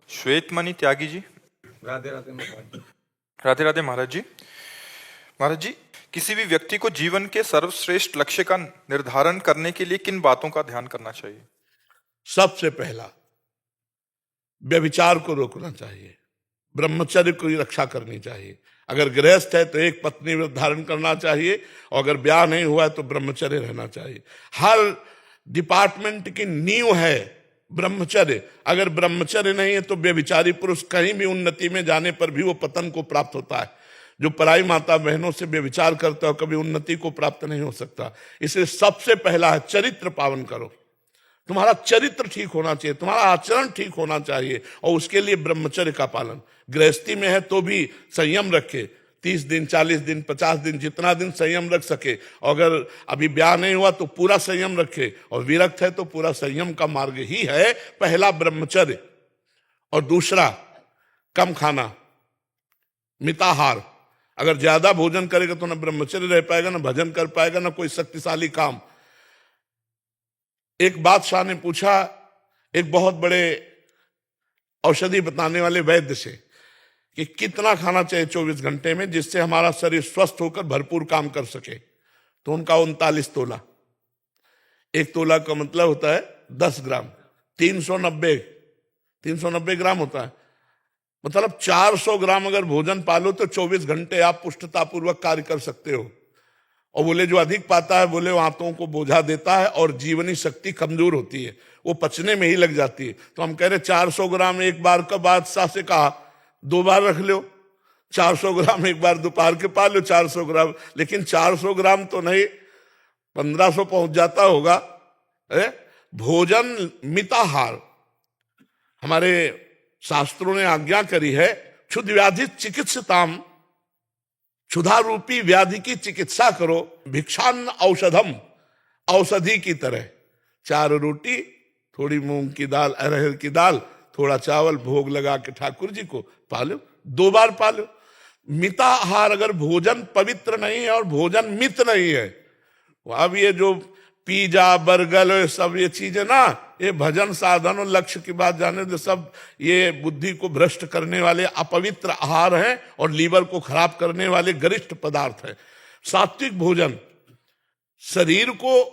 श्वेतमणि त्यागी जी। राधे राधे महाराज जी। राधे राधे महाराज जी। महाराज जी, किसी भी व्यक्ति को जीवन के सर्वश्रेष्ठ लक्ष्य का निर्धारण करने के लिए किन बातों का ध्यान करना चाहिए? सबसे पहला, व्यभिचार को रोकना चाहिए, ब्रह्मचर्य की रक्षा करनी चाहिए। अगर गृहस्थ है तो एक पत्नी व्रत धारण करना चाहिए, और अगर ब्याह नहीं हुआ है तो ब्रह्मचर्य रहना चाहिए। हर डिपार्टमेंट की नींव है ब्रह्मचर्य। अगर ब्रह्मचर्य नहीं है तो व्यभिचारी पुरुष कहीं भी उन्नति में जाने पर भी वो पतन को प्राप्त होता है। जो पराई माता बहनों से व्यभिचार करता है कभी उन्नति को प्राप्त नहीं हो सकता। इसलिए सबसे पहला है चरित्र पावन करो। तुम्हारा चरित्र ठीक होना चाहिए, तुम्हारा आचरण ठीक होना चाहिए, और उसके लिए ब्रह्मचर्य का पालन। गृहस्थी में है तो भी संयम रखे, 30 दिन 40 दिन 50 दिन जितना दिन संयम रख सके। और अगर अभी ब्याह नहीं हुआ तो पूरा संयम रखे, और विरक्त है तो पूरा संयम का मार्ग ही है पहला ब्रह्मचर्य। और दूसरा कम खाना, मिताहार। अगर ज्यादा भोजन करेगा तो ना ब्रह्मचर्य रह पाएगा, ना भजन कर पाएगा, ना कोई शक्तिशाली काम। एक बादशाह ने पूछा एक बहुत बड़े औषधि बताने वाले वैद्य से कि कितना खाना चाहिए 24 घंटे में जिससे हमारा शरीर स्वस्थ होकर भरपूर काम कर सके। तो उनका 39 तोला। एक तोला का मतलब होता है 10 ग्राम, 390 ग्राम होता है। मतलब 400 ग्राम अगर भोजन पालो तो 24 घंटे आप पुष्टतापूर्वक कार्य कर सकते हो। और बोले जो अधिक पाता है बोले वो आंतों को बोझा देता है और जीवनी शक्ति कमजोर होती है, वो पचने में ही लग जाती है। तो हम कह रहे 400 ग्राम एक बार का बादशाह से कहा 2 बार रख लो, 400 ग्राम एक बार दोपहर के पा लो 400 ग्राम। लेकिन 400 ग्राम तो नहीं, 1500 पहुंच जाता होगा। भोजन मिताहार हमारे शास्त्रों ने आज्ञा करी है। क्षुद्र व्याधि चिकित्सताम, क्षुधा रूपी व्याधि की चिकित्सा करो। भिक्षान्न औषधम, औषधि की तरह। 4 रोटी, थोड़ी मूंग की दाल, अरहर की दाल, थोड़ा चावल भोग लगा के ठाकुर जी को पालो, 2 बार पालो। मिताहार, अगर भोजन पवित्र नहीं है और भोजन मित नहीं है, अब ये जो पिज्जा बर्गर सब ये चीजें ना, ये भजन साधन और लक्ष्य की बात जाने दे, सब ये बुद्धि को भ्रष्ट करने वाले अपवित्र आहार हैं और लीवर को खराब करने वाले गरिष्ठ पदार्थ हैं। सात्विक भोजन शरीर को,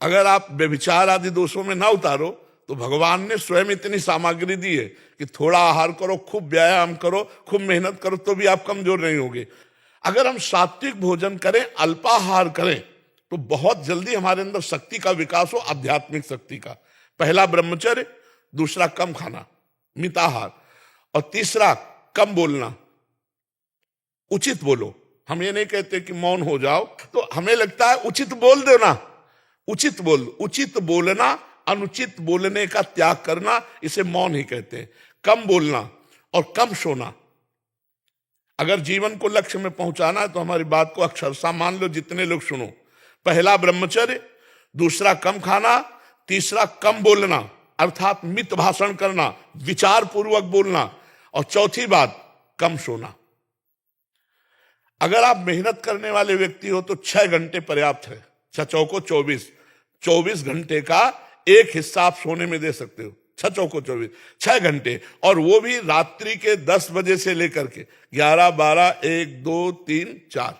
अगर आप व्यभिचार आदि दोषों में ना उतारो तो भगवान ने स्वयं इतनी सामग्री दी है कि थोड़ा आहार करो, खूब व्यायाम करो, खूब मेहनत करो तो भी आप कमजोर नहीं होगे। अगर हम सात्विक भोजन करें, अल्पाहार करें, तो बहुत जल्दी हमारे अंदर शक्ति का विकास हो, आध्यात्मिक शक्ति का। पहला ब्रह्मचर्य, दूसरा कम खाना मिताहार, और तीसरा कम बोलना, उचित बोलो। हम ये नहीं कहते कि मौन हो जाओ, तो हमें लगता है उचित बोल देना, उचित बोल, उचित बोलना, अनुचित बोलने का त्याग करना, इसे मौन ही कहते हैं। कम बोलना और कम सोना। अगर जीवन को लक्ष्य में पहुंचाना है तो हमारी बात को अक्षरशः मान लो, जितने लोग सुनो। पहला ब्रह्मचर्य, दूसरा कम खाना, तीसरा कम बोलना अर्थात मित भाषण करना, विचार पूर्वक बोलना, और चौथी बात कम सोना। अगर आप मेहनत करने वाले व्यक्ति हो तो 6 घंटे पर्याप्त है। 6 चौको 24 घंटे का एक हिस्सा आप सोने में दे सकते हो। 6 चौको 24, 6 घंटे, और वो भी रात्रि के 10 बजे से लेकर के 11, 12, 1, 2, 3, 4,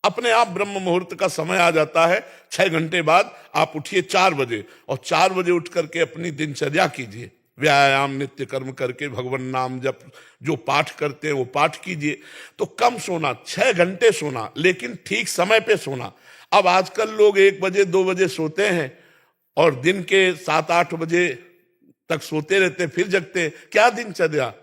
अपने आप ब्रह्म मुहूर्त का समय आ जाता है। 6 घंटे बाद आप उठिए 4 बजे, और 4 बजे उठ करके अपनी दिनचर्या कीजिए। व्यायाम नित्य कर्म करके भगवान नाम जप, जो पाठ करते हैं वो पाठ कीजिए। तो कम सोना, 6 घंटे सोना, लेकिन ठीक समय पे सोना। अब आजकल लोग 1 बजे 2 बजे सोते हैं और दिन के 7-8 बजे तक सोते रहते, फिर जगते। क्या दिनचर्या!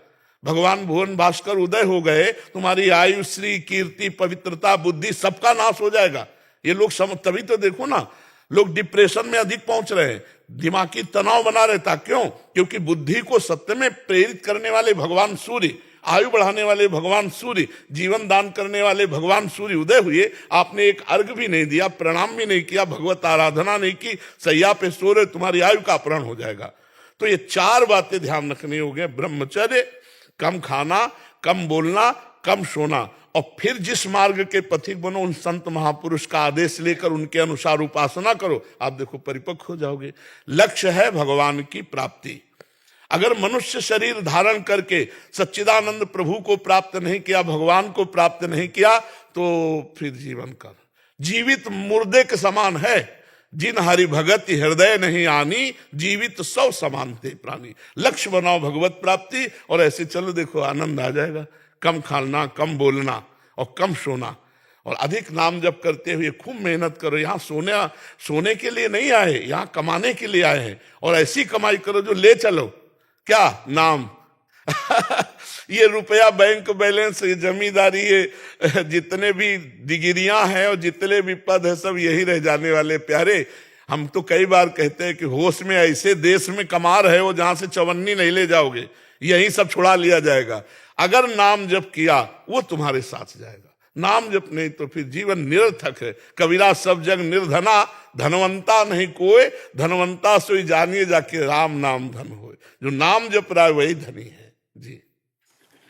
भगवान भुवन भास्कर उदय हो गए, तुम्हारी आयु, श्री, कीर्ति, पवित्रता, बुद्धि सबका नाश हो जाएगा। ये लोग तभी तो देखो ना, लोग डिप्रेशन में अधिक पहुंच रहे हैं, दिमागी तनाव बना रहता। क्यों? क्योंकि बुद्धि को सत्य में प्रेरित करने वाले भगवान सूर्य, आयु बढ़ाने वाले भगवान सूर्य, जीवन दान करने वाले भगवान सूर्य उदय हुए। आपने एक अर्घ भी नहीं दिया, प्रणाम भी नहीं किया, भगवत आराधना नहीं की, सैया पे सो रहे, तुम्हारी आयु का अपहरण हो जाएगा। तो ये 4 बातें ध्यान रखनी होगी। ब्रह्मचर्य, कम खाना, कम बोलना, कम सोना, और फिर जिस मार्ग के पथिक बनो, उन संत महापुरुष का आदेश लेकर उनके अनुसार उपासना करो, आप देखो परिपक्व हो जाओगे। लक्ष्य है भगवान की प्राप्ति। अगर मनुष्य शरीर धारण करके सच्चिदानंद प्रभु को प्राप्त नहीं किया, भगवान को प्राप्त नहीं किया, तो फिर जीवन कर जीवित मुर्दे के समान है। जिन हरि भगत हृदय नहीं आनी, जीवित सौ समान थे प्राणी। लक्ष्य बनाओ भगवत प्राप्ति, और ऐसे चलो, देखो आनंद आ जाएगा। कम खाना, कम बोलना और कम सोना, और अधिक नाम जप करते हुए खूब मेहनत करो। यहाँ सोने के लिए नहीं आए, यहाँ कमाने के लिए आए हैं। और ऐसी कमाई करो जो ले चलो, क्या नाम ये रुपया, बैंक बैलेंस, ये जमींदारी, ये जितने भी डिग्रियां हैं और जितने भी पद है, सब यही रह जाने वाले। प्यारे, हम तो कई बार कहते हैं कि होश में ऐसे देश में कमा रहे हो जहां से चवन्नी नहीं ले जाओगे, यही सब छुड़ा लिया जाएगा। अगर नाम जप किया वो तुम्हारे साथ जाएगा, नाम जप नहीं तो फिर जीवन निरर्थक है। कबीरा सब जग निर्धना, धनवंता नहीं कोई, धनवंता सोई जानिए जाके राम नाम धन होए। जो नाम जप रहा है वही धनी है जी।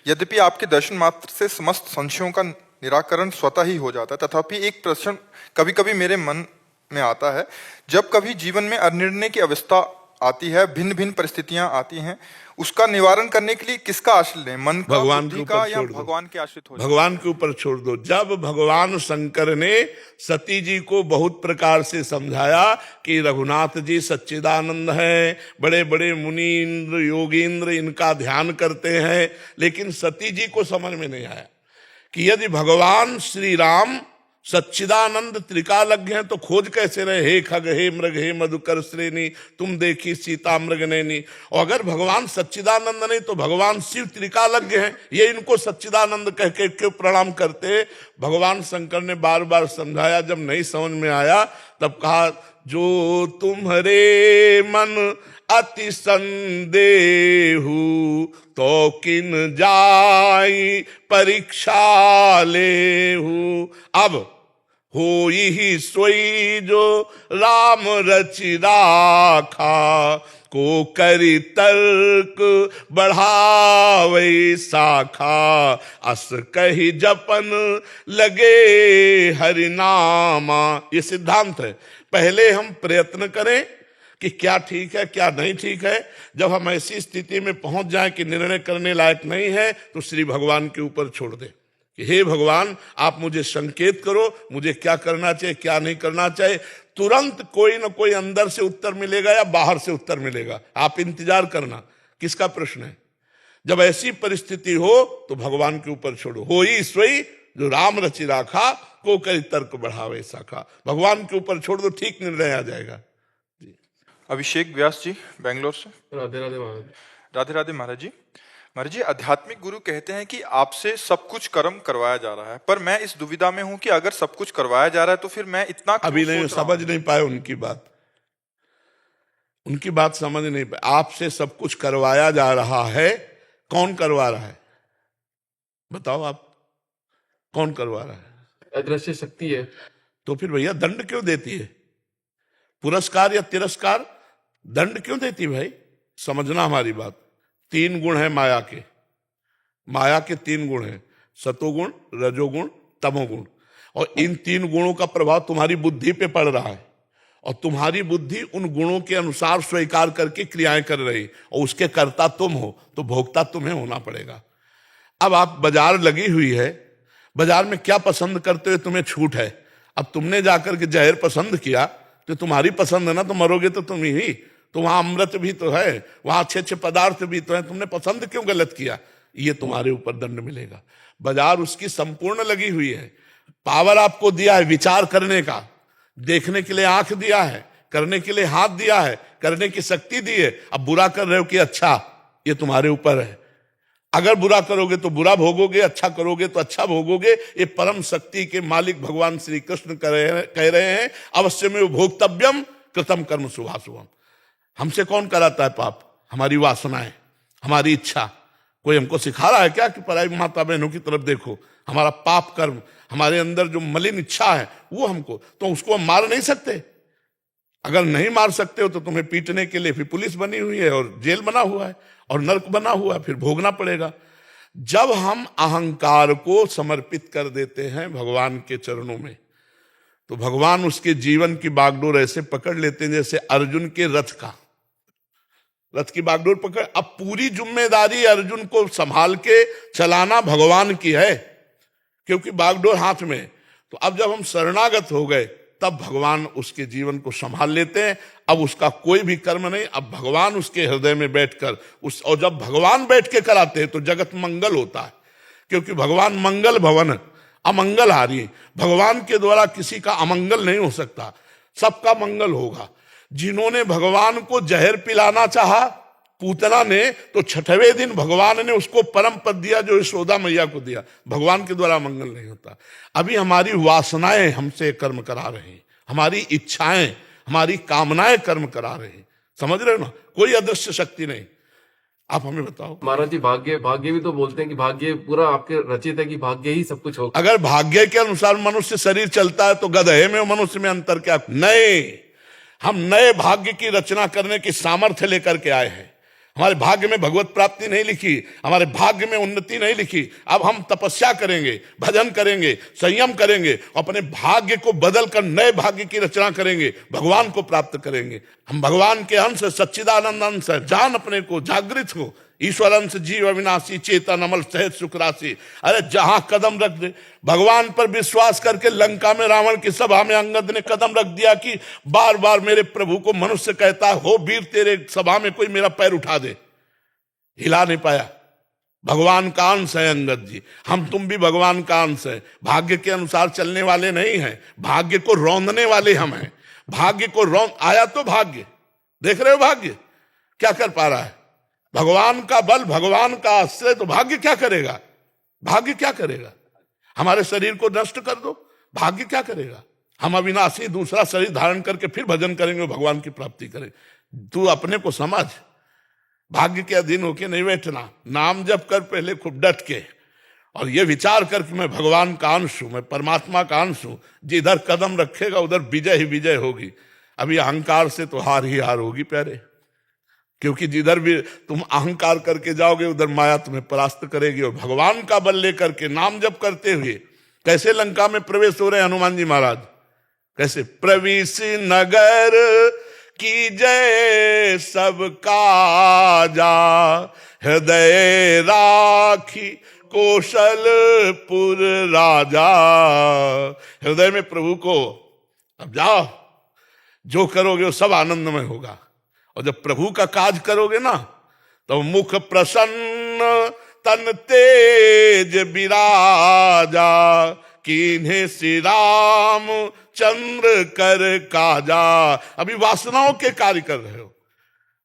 यद्यपि आपके दर्शन मात्र से समस्त संशयों का निराकरण स्वतः ही हो जाता है, तथापि एक प्रश्न कभी कभी मेरे मन में आता है। जब कभी जीवन में अनिर्णय की अवस्था आती है, भिन्न भिन्न परिस्थितियां आती हैं, उसका निवारण करने के लिए किसका आश्रय लें? मन का, भगवान बुद्धि के का, ऊपर या छोड़ दो। भगवान के आश्रित हो जाए? भगवान के ऊपर छोड़ दो। जब भगवान शंकर ने सती जी को बहुत प्रकार से समझाया कि रघुनाथ जी सच्चिदानंद हैं, बड़े बड़े मुनीन्द्र योगींद्र इनका ध्यान करते हैं, लेकिन सती जी को समझ में नहीं आया कि यदि भगवान श्री राम सच्चिदानंद त्रिकालज्ञ हैं तो खोज कैसे रहे, हे खग हे मृग हे मधुकर श्रेणी, तुम देखी सीता मृग नैनी। और अगर भगवान सच्चिदानंद नहीं तो भगवान शिव त्रिकालज्ञ हैं, ये इनको सच्चिदानंद कह के क्यों प्रणाम करते? भगवान शंकर ने बार बार समझाया, जब नहीं समझ में आया तब कहा, जो तुम्हारे मन अति संदेहु तो किन जाई परीक्षा लेहु। अब हो ही सोई जो राम रचि राखा, को करी तर्क बढ़ावे शाखा, अस कही जपन लगे हरि नामा। ये सिद्धांत है। पहले हम प्रयत्न करें कि क्या ठीक है क्या नहीं ठीक है। जब हम ऐसी स्थिति में पहुंच जाएं कि निर्णय करने लायक नहीं है, तो श्री भगवान के ऊपर छोड़ दें कि हे भगवान, आप मुझे संकेत करो, मुझे क्या करना चाहिए क्या नहीं करना चाहिए। तुरंत कोई ना कोई अंदर से उत्तर मिलेगा या बाहर से उत्तर मिलेगा, आप इंतजार करना। किसका प्रश्न है? जब ऐसी परिस्थिति हो तो भगवान के ऊपर छोड़ो। हो ही सोई जो राम रचि राखा, को कई तर्क बढ़ावे शाखा। भगवान के ऊपर छोड़ दो, ठीक निर्णय आ जाएगा। अभिषेक व्यास जी, बेंगलोर से। राधे राधे महाराज। राधे राधे महाराज जी। महाराज जी, आध्यात्मिक गुरु कहते हैं कि आपसे सब कुछ कर्म करवाया जा रहा है, पर मैं इस दुविधा में हूं कि अगर सब कुछ करवाया जा रहा है तो फिर मैं इतना अभी नहीं समझ नहीं पाए उनकी बात समझ नहीं पाए। आपसे सब कुछ करवाया जा रहा है, कौन करवा रहा है बताओ? आप कौन करवा रहा है? अदृश्य शक्ति है। तो फिर भैया दंड क्यों देती है? पुरस्कार या तिरस्कार दंड क्यों देती भाई? समझना हमारी बात। 3 गुण है माया के। माया के 3 गुण हैं, सतोगुण, रजोगुण, तमोगुण। और इन 3 गुणों का प्रभाव तुम्हारी बुद्धि पे पड़ रहा है, और तुम्हारी बुद्धि उन गुणों के अनुसार स्वीकार करके क्रियाएं कर रही, और उसके कर्ता तुम हो, तो भोक्ता तुम्हें होना पड़ेगा। अब आप बाजार लगी हुई है, बाजार में क्या पसंद करते हो तुम्हें छूट है। अब तुमने जाकर के जहर पसंद किया तो तुम्हारी पसंद है ना, तो मरोगे तो तुम ही। तो वहां अमृत भी तो है, वहां अच्छे अच्छे पदार्थ भी तो है, तुमने पसंद क्यों गलत किया? ये तुम्हारे ऊपर दंड मिलेगा। बाजार उसकी संपूर्ण लगी हुई है। पावर आपको दिया है विचार करने का, देखने के लिए आंख दिया है, करने के लिए हाथ दिया है, करने की शक्ति दी है। अब बुरा कर रहे हो कि अच्छा, ये तुम्हारे ऊपर है। अगर बुरा करोगे तो बुरा भोगोगे, अच्छा करोगे तो अच्छा भोगोगे। ये परम शक्ति के मालिक भगवान श्री कृष्ण कह रहे हैं, अवश्य में भोक्तव्यम कृतम कर्म शुभाशुभम। हमसे कौन कराता है पाप? हमारी वासनाएं, हमारी इच्छा। कोई हमको सिखा रहा है क्या कि पराई माता बहनों की तरफ देखो? हमारा पाप कर्म, हमारे अंदर जो मलिन इच्छा है वो हमको, तो उसको हम मार नहीं सकते। अगर नहीं मार सकते हो तो तुम्हें पीटने के लिए फिर पुलिस बनी हुई है, और जेल बना हुआ है, और नर्क बना हुआ है, फिर भोगना पड़ेगा। जब हम अहंकार को समर्पित कर देते हैं भगवान के चरणों में, तो भगवान उसके जीवन की बागडोर ऐसे पकड़ लेते हैं जैसे अर्जुन के रथ का। रथ की बागडोर पकड़। अब पूरी जिम्मेदारी अर्जुन को संभाल के चलाना भगवान की है, क्योंकि बागडोर हाथ में है। तो अब जब हम शरणागत हो गए तब भगवान उसके जीवन को संभाल लेते हैं। अब उसका कोई भी कर्म नहीं, अब भगवान उसके हृदय में बैठकर और जब भगवान बैठ के कराते हैं तो जगत मंगल होता है, क्योंकि भगवान मंगल भवन है, अमंगल हारी। भगवान के द्वारा किसी का अमंगल नहीं हो सकता, सबका मंगल होगा। जिन्होंने भगवान को जहर पिलाना चाहा पूतना ने, तो छठवें दिन भगवान ने उसको परम पद दिया जो यशोदा मैया को दिया। भगवान के द्वारा मंगल नहीं होता। अभी हमारी वासनाएं हमसे कर्म करा रही हैं, हमारी इच्छाएं, हमारी कामनाएं कर्म करा रही हैं। समझ रहे हो ना, कोई अदृश्य शक्ति नहीं। आप हमें बताओ। महाराज जी, भाग्य भाग्य भी तो बोलते हैं कि भाग्य पूरा आपके रचित है, कि भाग्य ही सब कुछ होगा। अगर भाग्य के अनुसार मनुष्य शरीर चलता है तो गधे में और मनुष्य में अंतर क्या? नहीं, हम नए भाग्य की रचना करने की सामर्थ्य लेकर के आए हैं। हमारे भाग्य में भगवत प्राप्ति नहीं लिखी, हमारे भाग्य में उन्नति नहीं लिखी। अब हम तपस्या करेंगे, भजन करेंगे, संयम करेंगे, अपने भाग्य को बदल कर नए भाग्य की रचना करेंगे, भगवान को प्राप्त करेंगे। हम भगवान के अंश, सच्चिदानंद अंश है। जान अपने को, जागृत हो। ईश्वर अंश जीव अविनाशी, चेतन अमल सहज सुख राशि। अरे जहां कदम रख दे, भगवान पर विश्वास करके लंका में रावण की सभा में अंगद ने कदम रख दिया कि बार बार मेरे प्रभु को मनुष्य कहता हो वीर, तेरे सभा में कोई मेरा पैर उठा दे, हिला नहीं पाया। भगवान का अंश है अंगद जी, हम तुम भी भगवान का अंश है। भाग्य के अनुसार चलने वाले नहीं हैं, भाग्य को रौंदने वाले हम हैं। भाग्य को रौंद आया तो भाग्य, देख रहे हो भाग्य क्या कर पा रहा है? भगवान का बल, भगवान का आश्रय, तो भाग्य क्या करेगा? भाग्य क्या करेगा? हमारे शरीर को नष्ट कर दो, भाग्य क्या करेगा? हम अविनाशी दूसरा शरीर धारण करके फिर भजन करेंगे, भगवान की प्राप्ति करेंगे। तू अपने को समझ, भाग्य के अधीन होके नहीं बैठना। नाम जप कर पहले खूब डट के, और ये विचार कर कि मैं भगवान का अंश हूं, मैं परमात्मा का अंश हूं। जिधर कदम रखेगा उधर विजय ही विजय होगी। अभी अहंकार से तो हार ही हार होगी प्यारे, क्योंकि जिधर भी तुम अहंकार करके जाओगे उधर माया तुम्हें परास्त करेगी। और भगवान का बल लेकर के नाम जप करते हुए कैसे लंका में प्रवेश हो रहे हैं हनुमान जी महाराज? कैसे? प्रवेश नगर की जय सब काजा, हृदय राखी कौशलपुर राजा। हृदय में प्रभु को, अब जाओ, जो करोगे वो सब आनंदमय होगा। और जब प्रभु का काज करोगे ना, तो मुख प्रसन्न तन तेज विराजा, कीन्हे श्री राम चंद्र कर काजा। अभी वासनाओं के कार्य कर रहे हो,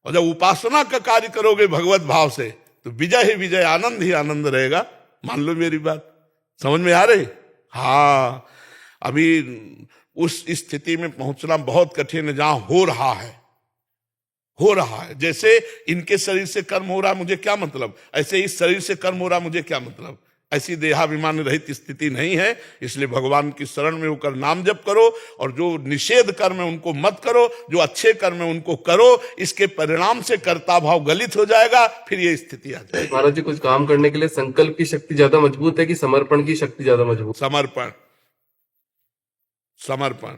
और जब उपासना का कार्य करोगे भगवत भाव से, तो विजय ही विजय, आनंद ही आनंद रहेगा। मान लो मेरी बात, समझ में आ रही? हाँ, अभी उस स्थिति में पहुंचना बहुत कठिन है जहां हो रहा है। जैसे इनके शरीर से कर्म हो रहा है, मुझे क्या मतलब? ऐसे इस शरीर से कर्म हो रहा है, मुझे क्या मतलब? ऐसी देहाभिमान रहित स्थिति नहीं है। इसलिए भगवान की शरण में होकर नाम जप करो, और जो निषेध कर्म है उनको मत करो, जो अच्छे कर्म है उनको करो। इसके परिणाम से कर्ता भाव गलित हो जाएगा, फिर ये स्थिति आ जाएगी। महाराज जी, कुछ काम करने के लिए संकल्प की शक्ति ज्यादा मजबूत है कि समर्पण की शक्ति ज्यादा मजबूत? समर्पण। समर्पण।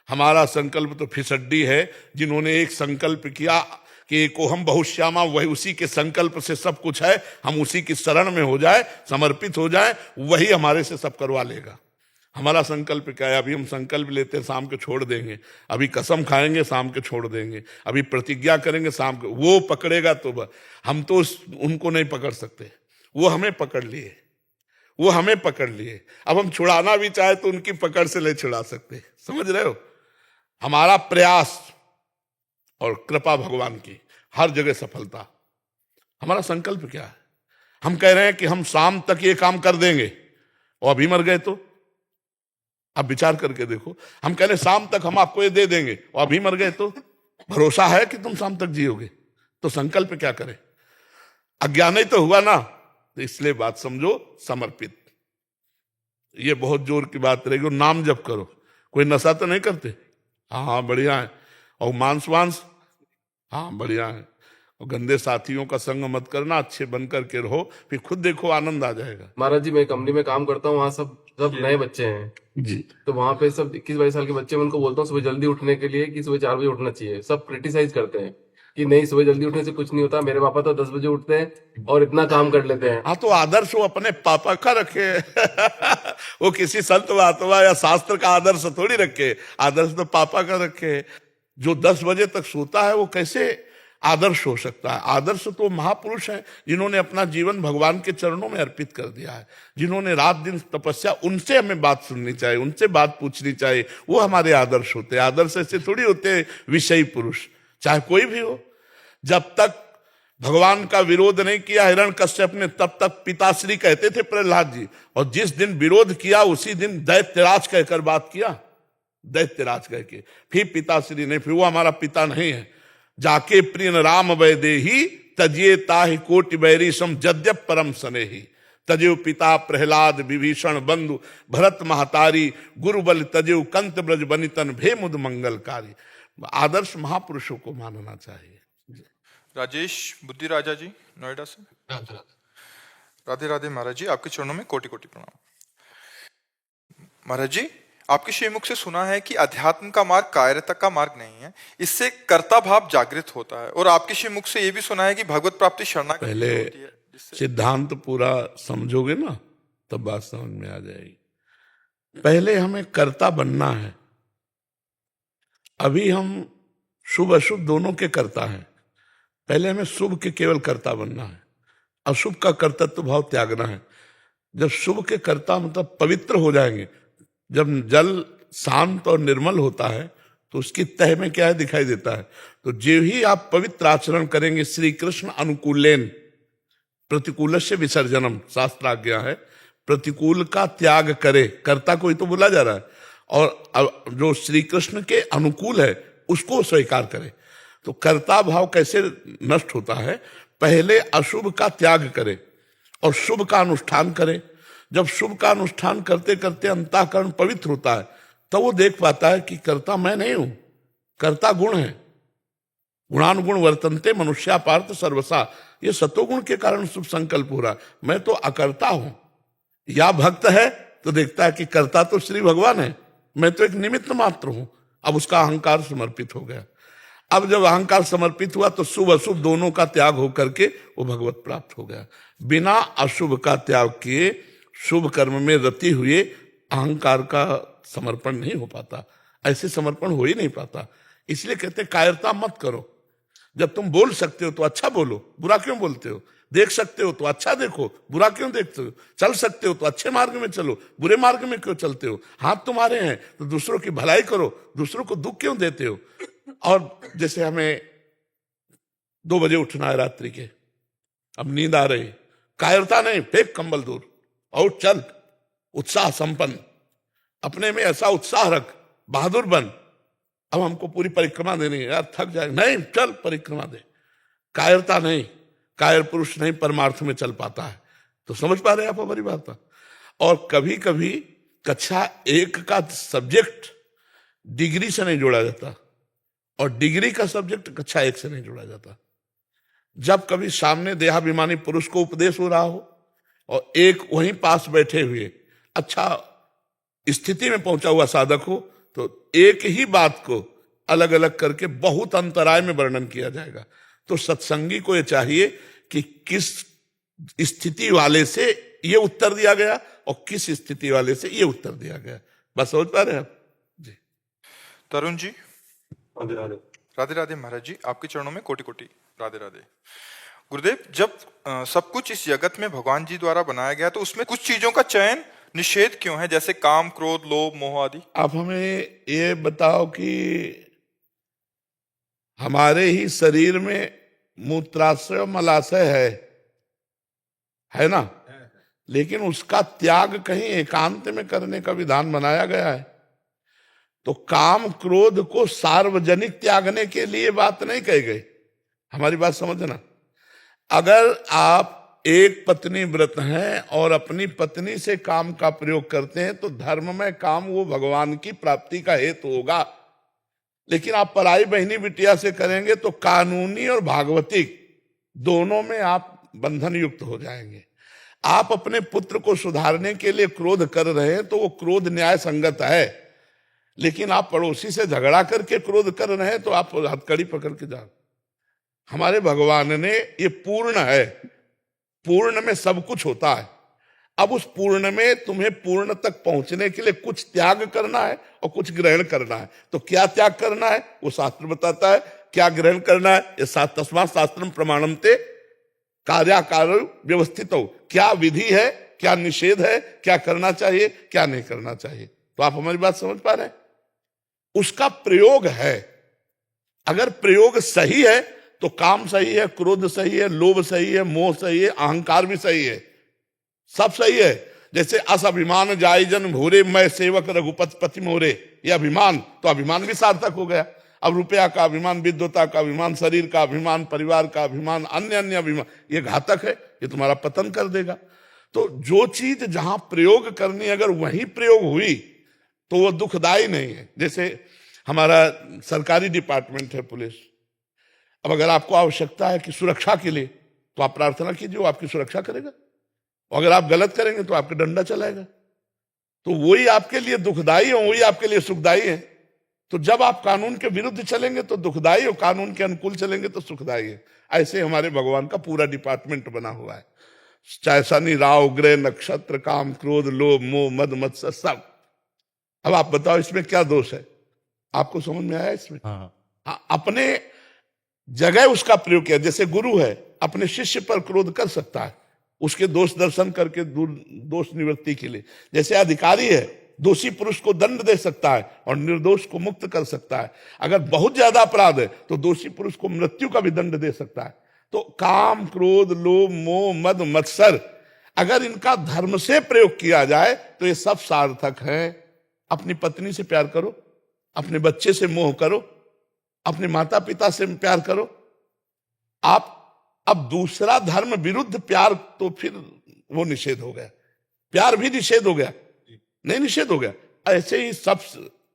हमारा संकल्प तो फिसड्डी है। जिन्होंने एक संकल्प किया कि एको हम बहुश्यामा, वही उसी के संकल्प से सब कुछ है। हम उसी की शरण में हो जाए, समर्पित हो जाए, वही हमारे से सब करवा लेगा। हमारा संकल्प क्या है? अभी हम संकल्प लेते हैं, शाम को छोड़ देंगे। अभी कसम खाएंगे, शाम को छोड़ देंगे। अभी प्रतिज्ञा करेंगे, शाम को। वो पकड़ेगा तो हम तो उनको नहीं पकड़ सकते, वो हमें पकड़ लिए, वो हमें पकड़ लिए। अब हम छुड़ाना भी चाहे तो उनकी पकड़ से नहीं छुड़ा सकते। समझ रहे हो? हमारा प्रयास और कृपा भगवान की, हर जगह सफलता। हमारा संकल्प क्या है? हम कह रहे हैं कि हम शाम तक ये काम कर देंगे, और अभी मर गए तो? आप विचार करके देखो। हम कह रहे हैं शाम तक हम आपको ये दे देंगे, और अभी मर गए तो? भरोसा है कि तुम शाम तक जियोगे? तो संकल्प क्या करें? अज्ञान ही तो हुआ ना। तो इसलिए बात समझो, समर्पित। ये बहुत जोर की बात रहेगी। नाम जप करो। कोई नशा तो नहीं करते? हाँ बढ़िया है। और मांस वांस? हाँ बढ़िया है। और गंदे साथियों का संग मत करना, अच्छे बन करके रहो, फिर खुद देखो आनंद आ जाएगा। महाराज जी, मैं कंपनी में काम करता हूँ, वहाँ सब नए बच्चे हैं जी। तो वहाँ पे सब 21-22 साल के बच्चे, मैं उनको बोलता हूँ सुबह जल्दी उठने के लिए कि सुबह 4 बजे उठना चाहिए। सब क्रिटिसाइज करते हैं कि नहीं सुबह जल्दी उठने से कुछ नहीं होता, मेरे पापा तो 10 बजे उठते हैं और इतना काम कर लेते हैं। हाँ, तो आदर्श वो अपने पापा का रखे। वो किसी संत महात्मा या शास्त्र का आदर्श थोड़ी रखे, आदर्श तो पापा का रखे। जो 10 बजे तक सोता है वो कैसे आदर्श हो सकता है? आदर्श तो महापुरुष हैं जिन्होंने अपना जीवन भगवान के चरणों में अर्पित कर दिया है, जिन्होंने रात दिन तपस्या, उनसे हमें बात सुननी चाहिए, उनसे बात पूछनी चाहिए, वो हमारे आदर्श होते हैं। आदर्श ऐसे थोड़ी होते हैं विषयी पुरुष, चाहे कोई भी हो। जब तक भगवान का विरोध नहीं किया हिरण्यकश्यप ने, तब तक पिताश्री कहते थे प्रहलाद जी, और जिस दिन विरोध किया उसी दिन दैत्यराज कहकर बात किया, दैत्यराज कह के। फिर पिताश्री ने, फिर वो हमारा पिता नहीं है। जाके प्रिय राम वैदेही तजिए ताहि कोटि बैरी सम जद्यप परम सनेही, तजेव पिता प्रहलाद विभीषण बंधु भरत महतारी, गुरु बल तजेव कंत ब्रज बनितन भे मुद मंगलकारी। आदर्श महापुरुषों को मानना चाहिए। राजेश बुद्धि राजा जी नोएडा से। राधे राधे महाराज जी, आपके चरणों में कोटि कोटि प्रणाम। महाराज जी, आपके श्रीमुख से सुना है कि अध्यात्म का मार्ग कायरता का मार्ग नहीं है, इससे कर्ता भाव जागृत होता है। और आपके श्रीमुख से यह भी सुना है कि भगवत प्राप्ति शरणागति पहले होती है, सिद्धांत पूरा समझोगे ना तब बात समझ में आ जाएगी। पहले हमें कर्ता बनना है। अभी हम शुभ अशुभ दोनों के कर्ता हैं। पहले हमें शुभ के केवल कर्ता बनना है, अशुभ का कर्तृत्व भाव त्यागना है। जब शुभ के कर्ता मतलब पवित्र हो जाएंगे, जब जल शांत और निर्मल होता है तो उसकी तह में क्या है दिखाई देता है। तो जो ही आप पवित्र आचरण करेंगे, श्री कृष्ण अनुकूलेन प्रतिकूल से विसर्जनम, शास्त्राज्ञा है, प्रतिकूल का त्याग करे, कर्ता को ही तो बोला जा रहा है, और जो श्री कृष्ण के अनुकूल है उसको स्वीकार करे। तो कर्ता भाव कैसे नष्ट होता है? पहले अशुभ का त्याग करे और शुभ का अनुष्ठान करे। जब शुभ का अनुष्ठान करते करते अंतःकरण पवित्र होता है, तब वो देख पाता है कि कर्ता मैं नहीं हूं, कर्ता गुण है। गुणानुगुण वर्तन्ते मनुष्या पार्थ सर्वसा, ये सतोगुण के कारण शुभ संकल्प हो रहा, मैं तो अकर्ता हूं। या भक्त है तो देखता है कि कर्ता तो श्री भगवान है, मैं तो एक निमित्त मात्र हूं। अब उसका अहंकार समर्पित हो गया। अब जब अहंकार समर्पित हुआ तो शुभ अशुभ दोनों का त्याग होकर के वो भगवत प्राप्त हो गया। बिना अशुभ का त्याग किए शुभ कर्म में रति हुए अहंकार का समर्पण नहीं हो पाता, ऐसे समर्पण हो ही नहीं पाता। इसलिए कहते कायरता मत करो। जब तुम बोल सकते हो तो अच्छा बोलो, बुरा क्यों बोलते हो? देख सकते हो तो अच्छा देखो, बुरा क्यों देखते हो? चल सकते हो तो अच्छे मार्ग में चलो, बुरे मार्ग में क्यों चलते हो? हाथ तुम्हारे हैं तो दूसरों की भलाई करो, दूसरों को दुख क्यों देते हो? और जैसे हमें 2 बजे उठना है रात्रि के, अब नींद आ रही, कायरता नहीं, फेंक कंबल दूर और चल, उत्साह संपन्न, अपने में ऐसा उत्साह रख, बहादुर बन। अब हमको पूरी परिक्रमा देनी है यार, थक जाए, नहीं चल परिक्रमा दे। कायरता नहीं, कायर पुरुष नहीं परमार्थ में चल पाता है। तो समझ पा रहे हैं आप हमारी बात? और कभी कभी कक्षा 1 का सब्जेक्ट डिग्री से नहीं जोड़ा जाता और डिग्री का सब्जेक्ट कक्षा 1 से नहीं जोड़ा जाता। जब कभी सामने देहाभिमानी पुरुष को उपदेश हो रहा हो और एक वहीं पास बैठे हुए अच्छा स्थिति में पहुंचा हुआ साधक हो, तो एक ही बात को अलग अलग करके बहुत अंतराय में वर्णन किया जाएगा। तो सत्संगी को यह चाहिए कि किस स्थिति वाले से ये उत्तर दिया गया और किस स्थिति वाले से ये उत्तर दिया गया। बस समझ पा रहे हैं आप जी? तरुण जी राधे राधे। राधे राधे महाराज जी, आपके चरणों में कोटि कोटि राधे राधे। गुरुदेव, जब सब कुछ इस जगत में भगवान जी द्वारा बनाया गया तो उसमें कुछ चीजों का चयन निषेध क्यों है, जैसे काम, क्रोध, लोभ, मोह आदि? आप हमें ये बताओ कि हमारे ही शरीर में मूत्राशय और मलाशय है ना, लेकिन उसका त्याग कहीं एकांत में करने का विधान बनाया गया है। तो काम क्रोध को सार्वजनिक त्यागने के लिए बात नहीं कही गई। हमारी बात समझना, अगर आप एक पत्नी व्रत हैं और अपनी पत्नी से काम का प्रयोग करते हैं तो धर्म में काम वो भगवान की प्राप्ति का हेतु होगा। लेकिन आप पराई बहनी बिटिया से करेंगे तो कानूनी और भागवतिक दोनों में आप बंधन युक्त हो जाएंगे। आप अपने पुत्र को सुधारने के लिए क्रोध कर रहे हैं तो वो क्रोध न्याय संगत है, लेकिन आप पड़ोसी से झगड़ा करके क्रोध कर रहे हैं तो आप हथकड़ी पकड़ के जाओ। हमारे भगवान ने ये पूर्ण है, पूर्ण में सब कुछ होता है। अब उस पूर्ण में तुम्हें पूर्ण तक पहुंचने के लिए कुछ त्याग करना है और कुछ ग्रहण करना है। तो क्या त्याग करना है वो शास्त्र बताता है, क्या ग्रहण करना है ये तस्मात् शास्त्रम प्रमाणमते कार्याकार व्यवस्थित हो। क्या विधि है, क्या निषेध है, क्या करना चाहिए, क्या नहीं करना चाहिए। तो आप हमारी बात समझ पा रहे हैं? उसका प्रयोग है। अगर प्रयोग सही है तो काम सही है, क्रोध सही है, लोभ सही है, मोह सही है, अहंकार भी सही है, सब सही है। जैसे अस अभिमान जाय जन भोरे, मैं सेवक रघुपति पति मोरे, ये अभिमान, तो अभिमान भी सार्थक हो गया। अब रुपया का अभिमान, विद्वता का अभिमान, शरीर का अभिमान, परिवार का अभिमान, अन्य अन्य अभिमान, ये घातक है, ये तुम्हारा पतन कर देगा। तो जो चीज जहां प्रयोग करनी, अगर वहीं प्रयोग हुई तो वो दुखदाई नहीं है। जैसे हमारा सरकारी डिपार्टमेंट है पुलिस, अब अगर आपको आवश्यकता है कि सुरक्षा के लिए, तो आप प्रार्थना कीजिए, वो आपकी सुरक्षा करेगा। और अगर आप गलत करेंगे तो आपके डंडा चलाएगा। तो वही आपके लिए दुखदाई है, वही आपके लिए सुखदाई है। तो जब आप कानून के विरुद्ध चलेंगे तो दुखदाई, और कानून के अनुकूल चलेंगे तो सुखदाई है। ऐसे हमारे भगवान का पूरा डिपार्टमेंट बना हुआ है, चाहे शनि राहु ग्रह नक्षत्र काम क्रोध लोभ मोह मद मत्सर सब। अब आप बताओ इसमें क्या दोष है? आपको समझ में आया इसमें? हाँ, अपने जगह उसका प्रयोग किया। जैसे गुरु है, अपने शिष्य पर क्रोध कर सकता है, उसके दोष दर्शन करके दोष निवृत्ति के लिए। जैसे अधिकारी है, दोषी पुरुष को दंड दे सकता है और निर्दोष को मुक्त कर सकता है। अगर बहुत ज्यादा अपराध है तो दोषी पुरुष को मृत्यु का भी दंड दे सकता है। तो काम क्रोध लोभ मोह मद मत्सर, अगर इनका धर्म से प्रयोग किया जाए तो ये सब सार्थक है। अपनी पत्नी से प्यार करो, अपने बच्चे से मोह करो, अपने माता पिता से प्यार करो। आप अब दूसरा धर्म विरुद्ध प्यार, तो फिर वो निषेध हो गया, प्यार भी निषेध हो गया, नहीं निषेध हो गया। ऐसे ही सब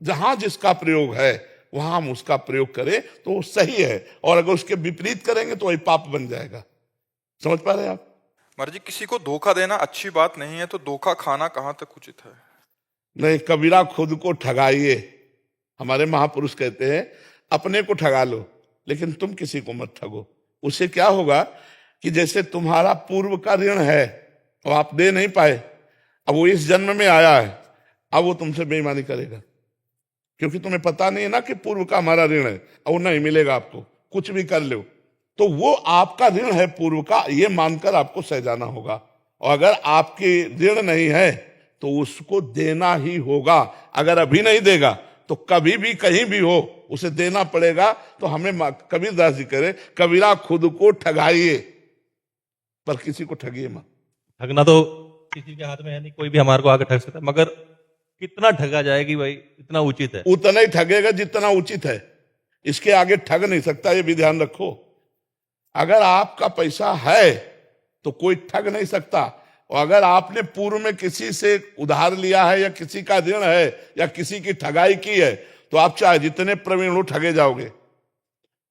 जहां जिसका प्रयोग है वहां हम उसका प्रयोग करें तो वो सही है, और अगर उसके विपरीत करेंगे तो वही पाप बन जाएगा। समझ पा रहे हैं आप? महाराज जी, किसी को धोखा देना अच्छी बात नहीं है, तो धोखा खाना कहां तक उचित है? नहीं, कबीरा खुद को ठगाइए। हमारे महापुरुष कहते हैं अपने को ठगा लो लेकिन तुम किसी को मत ठगो। उससे क्या होगा कि जैसे तुम्हारा पूर्व का ऋण है और आप दे नहीं पाए, अब वो इस जन्म में आया है, अब वो तुमसे बेईमानी करेगा, क्योंकि तुम्हें पता नहीं है ना कि पूर्व का हमारा ऋण है, और वो नहीं मिलेगा आपको, कुछ भी कर लो। तो वो आपका ऋण है पूर्व का, ये मानकर आपको सह जाना होगा। और अगर आपके ऋण नहीं है तो उसको देना ही होगा। अगर अभी नहीं देगा तो कभी भी कहीं भी हो उसे देना पड़ेगा। तो हमें कबीरदास जी करे, कबीरा खुद को ठगाइए पर किसी को ठगिए मत। ठगना तो किसी के हाथ में है नहीं, कोई भी हमारे को आके ठग सकता है, मगर कितना ठगा जाएगी भाई, इतना उचित है। उतना ही ठगेगा जितना उचित है, इसके आगे ठग नहीं सकता, ये भी ध्यान रखो। अगर आपका पैसा है तो कोई ठग नहीं सकता, और अगर आपने पूर्व में किसी से उधार लिया है या किसी का ऋण है या किसी की ठगाई की है तो आप चाहे जितने प्रवीण हो ठगे जाओगे।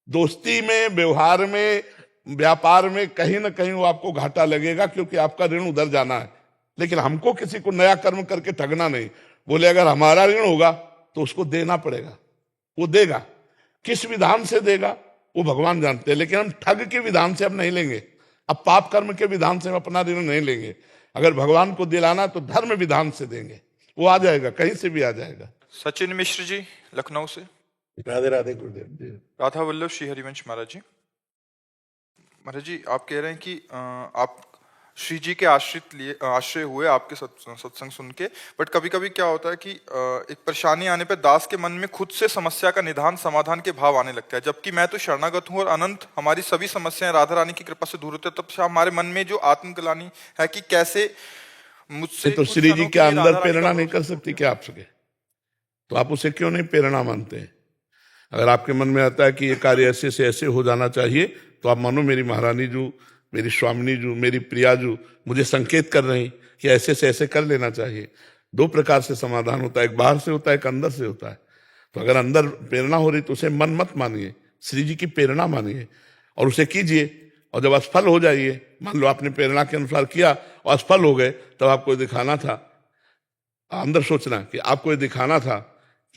दोस्ती में, व्यवहार में, व्यापार में कहीं ना कहीं वो आपको घाटा लगेगा, क्योंकि आपका ऋण उधर जाना है। लेकिन हमको किसी को नया कर्म करके ठगना नहीं। बोले अगर हमारा ऋण होगा तो उसको देना पड़ेगा, वो देगा। किस विधान से देगा वो भगवान जानते हैं, लेकिन हम ठग के विधान से अब नहीं लेंगे, अब पाप कर्म के विधान से हम अपना ऋण नहीं लेंगे। अगर भगवान को दिलाना तो धर्म विधान से देंगे, वो आ जाएगा, कहीं से भी आ जाएगा। सचिन मिश्र जी लखनऊ से। राधे राधे गुरुदेव जी। राधा वल्लभ श्री हरिवंश महाराज जी। महाराज जी, आप कह रहे हैं कि आप श्री जी के आश्रय हुए आपके सत्संग सुन के, बट कभी कभी क्या होता है कि एक परेशानी आने पे दास के मन में खुद से समस्या का निदान समाधान के भाव आने लगता है, जबकि मैं तो शरणागत हूँ और अनंत हमारी सभी समस्याएं राधा रानी की कृपा से दूर होती है। तब से हमारे मन में जो आत्मग्लानि है कि कैसे मुझसे तो श्री जी के अंदर प्रेरणा नहीं कर सकती क्या आप सके? तो आप उसे क्यों नहीं प्रेरणा मानते हैं? अगर आपके मन में आता है कि ये कार्य ऐसे से ऐसे हो जाना चाहिए, तो आप मानो मेरी महारानी जो, मेरी स्वामिनी जो, मेरी प्रिया जो मुझे संकेत कर रही कि ऐसे से ऐसे कर लेना चाहिए। दो प्रकार से समाधान होता है, एक बाहर से होता है, एक अंदर से होता है। तो अगर अंदर प्रेरणा हो रही तो उसे मन मत मानिए, श्री जी की प्रेरणा मानिए और उसे कीजिए। और जब असफल हो जाइए, मान लो आपने प्रेरणा के अनुसार किया और असफल हो गए, तब आपको ये दिखाना था, अंदर सोचना कि आपको ये दिखाना था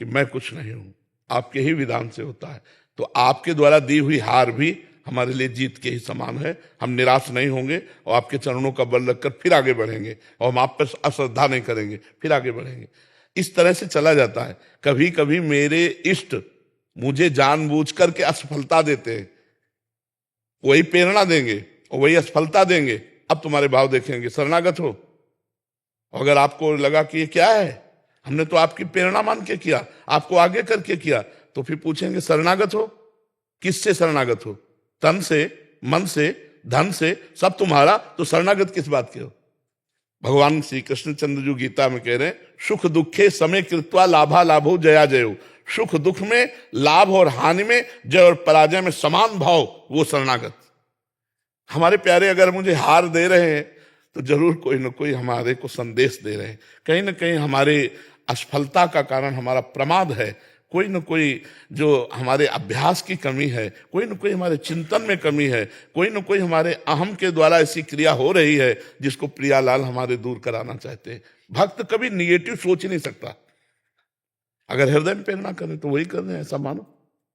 कि मैं कुछ नहीं हूं, आपके ही विधान से होता है। तो आपके द्वारा दी हुई हार भी हमारे लिए जीत के ही समान है। हम निराश नहीं होंगे और आपके चरणों का बल रखकर फिर आगे बढ़ेंगे और हम आप पर अश्रद्धा नहीं करेंगे, फिर आगे बढ़ेंगे। इस तरह से चला जाता है। कभी कभी मेरे इष्ट मुझे जानबूझ करके असफलता देते हैं, वही प्रेरणा देंगे और वही असफलता देंगे। अब तुम्हारे भाव देखेंगे, शरणागत हो। अगर आपको लगा कि ये क्या है, हमने तो आपकी प्रेरणा मान के किया, आपको आगे करके किया, तो फिर पूछेंगे शरणागत हो, किससे शरणागत हो? तन से, मन से, धन से, सब तुम्हारा, तो शरणागत किस बात के हो? भगवान श्री कृष्णचंद्र जी गीता में कह रहे हैं, सुख दुखे समय कृत्वा लाभा लाभो जया जयो। सुख दुख में, लाभ और हानि में, जय और पराजय में समान भाव, वो शरणागत। हमारे प्यारे अगर मुझे हार दे रहे हैं तो जरूर कोई ना कोई हमारे को संदेश दे रहे हैं। कहीं ना कहीं हमारे असफलता का कारण हमारा प्रमाद है, कोई ना कोई जो हमारे अभ्यास की कमी है, कोई ना कोई हमारे चिंतन में कमी है, कोई ना कोई हमारे अहम के द्वारा ऐसी क्रिया हो रही है जिसको प्रियालाल हमारे दूर कराना चाहते हैं। भक्त कभी निगेटिव सोच ही नहीं सकता। अगर हृदय में प्रेरणा करें तो वही कर रहे हैं, ऐसा मानो।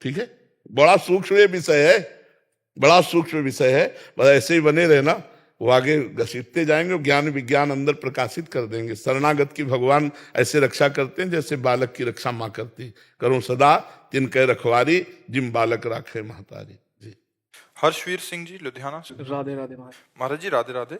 ठीक है, बड़ा सूक्ष्म विषय है, बड़ा सूक्ष्म विषय है। बस ऐसे ही बने रहना, वो आगे घसीटते जाएंगे, ज्ञान विज्ञान अंदर प्रकाशित कर देंगे। शरणागत की भगवान ऐसे रक्षा करते हैं जैसे बालक की रक्षा माँ करती। करो सदा तिनके रखवारी, जिम बालक राखे महतारी। जी। हर्षवीर सिंह जी लुधियाना से। राधे राधे महाराज। महाराज जी राधे राधे।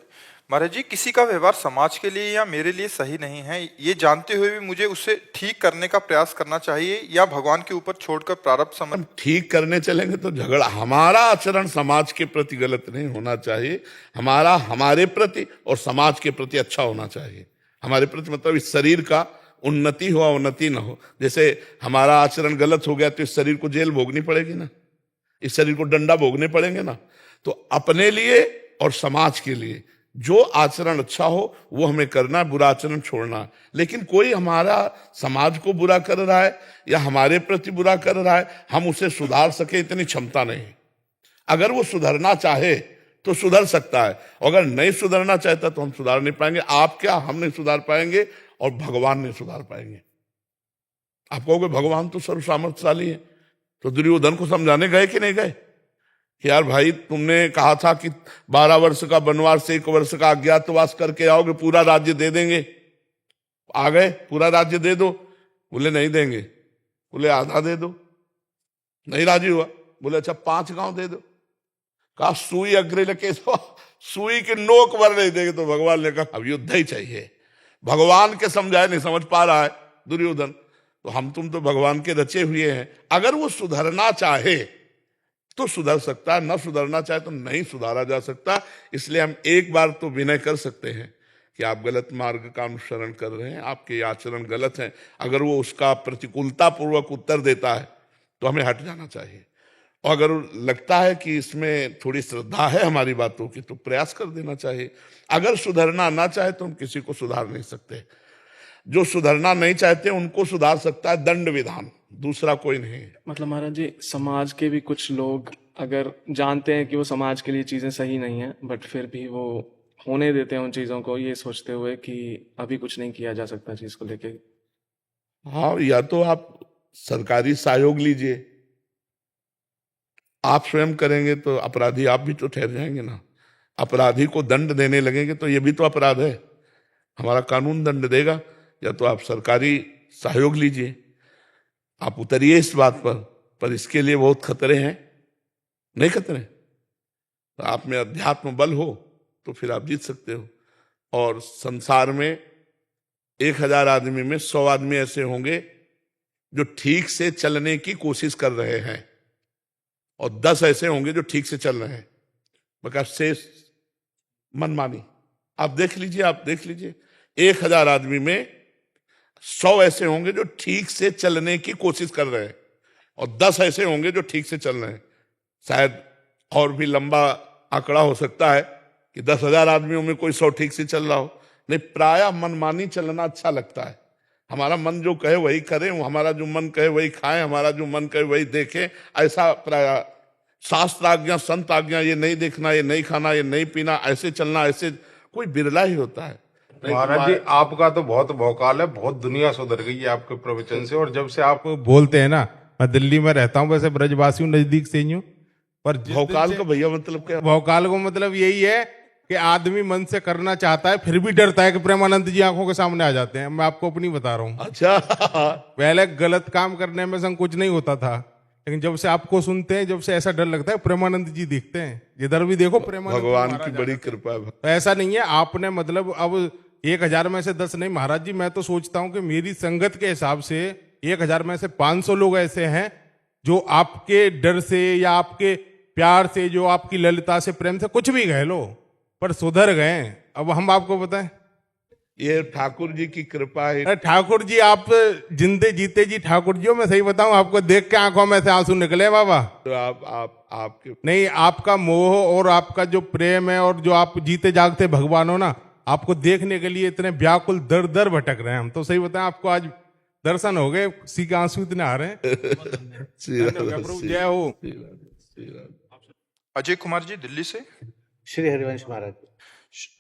महाराज जी, किसी का व्यवहार समाज के लिए या मेरे लिए सही नहीं है, ये जानते हुए भी मुझे उसे ठीक करने का प्रयास करना चाहिए या भगवान के ऊपर छोड़कर प्रारब्ध समझ? हम ठीक करने चलेंगे तो झगड़ा। हमारा आचरण समाज के प्रति गलत नहीं होना चाहिए, हमारा हमारे प्रति और समाज के प्रति अच्छा होना चाहिए। हमारे प्रति मतलब इस शरीर का उन्नति हो अवनति न हो। जैसे हमारा आचरण गलत हो गया तो इस शरीर को जेल भोगनी पड़ेगी ना, इस शरीर को डंडा भोगने पड़ेंगे ना। तो अपने लिए और समाज के लिए जो आचरण अच्छा हो वो हमें करना, बुरा आचरण छोड़ना। लेकिन कोई हमारा समाज को बुरा कर रहा है या हमारे प्रति बुरा कर रहा है, हम उसे सुधार सके इतनी क्षमता नहीं। अगर वो सुधरना चाहे तो सुधर सकता है, अगर नहीं सुधरना चाहता तो हम सुधार नहीं पाएंगे। आप क्या, हम नहीं सुधार पाएंगे और भगवान नहीं सुधार पाएंगे। आप कहोगे भगवान तो सर्व सामर्थ्यशाली है, तो दुर्योधन को समझाने गए कि नहीं गए कि यार भाई तुमने कहा था कि 12 वर्ष का वनवास से 1 वर्ष का अज्ञातवास करके आओगे, पूरा राज्य दे देंगे। आ गए, पूरा राज्य दे दो। बोले नहीं देंगे। बोले आधा दे दो। नहीं राजी हुआ। बोले अच्छा 5 गांव दे दो। कहा सुई अग्रे लेके सुई के नोक पर नहीं देंगे। तो भगवान ने कहा अब युद्ध ही चाहिए। भगवान के समझाए नहीं समझ पा रहा है दुर्योधन। तो हम तुम तो भगवान के रचे हुए हैं। अगर वो सुधरना चाहे तो सुधर सकता है, न सुधरना चाहे तो नहीं सुधारा जा सकता। इसलिए हम एक बार तो विनय कर सकते हैं कि आप गलत मार्ग का अनुसरण कर रहे हैं, आपके आचरण गलत हैं। अगर वो उसका प्रतिकूलता पूर्वक उत्तर देता है तो हमें हट जाना चाहिए। और अगर लगता है कि इसमें थोड़ी श्रद्धा है हमारी बातों की तो प्रयास कर देना चाहिए। अगर सुधरना ना चाहे तो हम किसी को सुधार नहीं सकते। जो सुधरना नहीं चाहते उनको सुधार सकता है दंड विधान, दूसरा कोई नहीं। मतलब महाराज जी, समाज के भी कुछ लोग अगर जानते हैं कि वो समाज के लिए चीजें सही नहीं है, बट फिर भी वो होने देते हैं उन चीजों को, ये सोचते हुए कि अभी कुछ नहीं किया जा सकता चीज को लेके। हाँ, या तो आप सरकारी सहयोग लीजिए। आप स्वयं करेंगे तो अपराधी आप भी तो ठहर जाएंगे ना। अपराधी को दंड देने लगेंगे तो ये भी तो अपराध है, हमारा कानून दंड देगा। या तो आप सरकारी सहयोग लीजिए, आप उतरिए इस बात पर इसके लिए बहुत खतरे हैं। नहीं खतरे तो आप में अध्यात्म बल हो तो फिर आप जीत सकते हो। और संसार में 1000 आदमी में 100 आदमी ऐसे होंगे जो ठीक से चलने की कोशिश कर रहे हैं और 10 ऐसे होंगे जो ठीक से चल रहे हैं। बका शेष मनमानी। आप देख लीजिए 1000 आदमी में 100 ऐसे होंगे जो ठीक से चलने की कोशिश कर रहे हैं और 10 ऐसे होंगे जो ठीक से चल रहे हैं। शायद और भी लंबा आंकड़ा हो सकता है कि 10,000 आदमियों में कोई 100 ठीक से चल रहा हो। नहीं, प्रायः मनमानी चलना अच्छा लगता है। हमारा मन जो कहे वही करें, हमारा जो मन कहे वही खाएं, हमारा जो मन कहे वही देखें, ऐसा प्रायः शास्त्र आज्ञा संत आज्ञा, ये नहीं देखना, ये नहीं खाना, ये नहीं पीना, ऐसे चलना, ऐसे कोई बिरला ही होता है। महाराज जी, आपका तो बहुत भौकाल है, बहुत दुनिया सुधर गई है आपके प्रवचन से। और जब से आप बोलते हैं ना, मैं दिल्ली में रहता हूँ, वैसे ब्रजवासी हूँ नजदीक से ही हूँ, पर जिस दिन भौकाल से- का भैया मतलब क्या? भौकाल को मतलब यही है कि आदमी मन से करना चाहता है फिर भी डरता है कि प्रेमानंद जी आंखों के सामने आ जाते हैं। मैं आपको अपनी बता रहा हूँ, अच्छा। पहले गलत काम करने में संकोच नहीं होता था, लेकिन जब से आपको सुनते हैं, जब से ऐसा डर लगता है प्रेमानंद जी दिखते हैं, जिधर भी देखो प्रेमानंद जी भगवान महाराज की आ बड़ी जाते हैं। कृपा है। तो ऐसा नहीं है आपने मतलब अब 1000 में से 10 नहीं महाराज जी, मैं तो सोचता हूं कि मेरी संगत के हिसाब से 1000 में से 500 लोग ऐसे हैं जो आपके डर से या आपके प्यार से, जो आपकी ललिता से, प्रेम से, कुछ भी कह लो, पर सुधर गए। अब हम आपको बताएं, ये ठाकुर जी की कृपा है। अरे ठाकुर जी, आप जिंदे जीते जी ठाकुर जी हो। मैं सही बताऊं, आपको देख के आंखों में से आंसू निकले बाबा। तो आपके नहीं, आपका मोह और आपका जो प्रेम है और जो आप जीते जागते भगवान हो ना, आपको देखने के लिए इतने व्याकुल दर दर भटक रहे हैं हम। तो सही बताएं, आपको आज दर्शन हो गए, सी के आंसू इतने आ रहे हैं। श्री राधे, प्रभु जय हो। श्री राधे, श्री राधे। अजय कुमार जी दिल्ली से। श्री हरिवंश महाराज।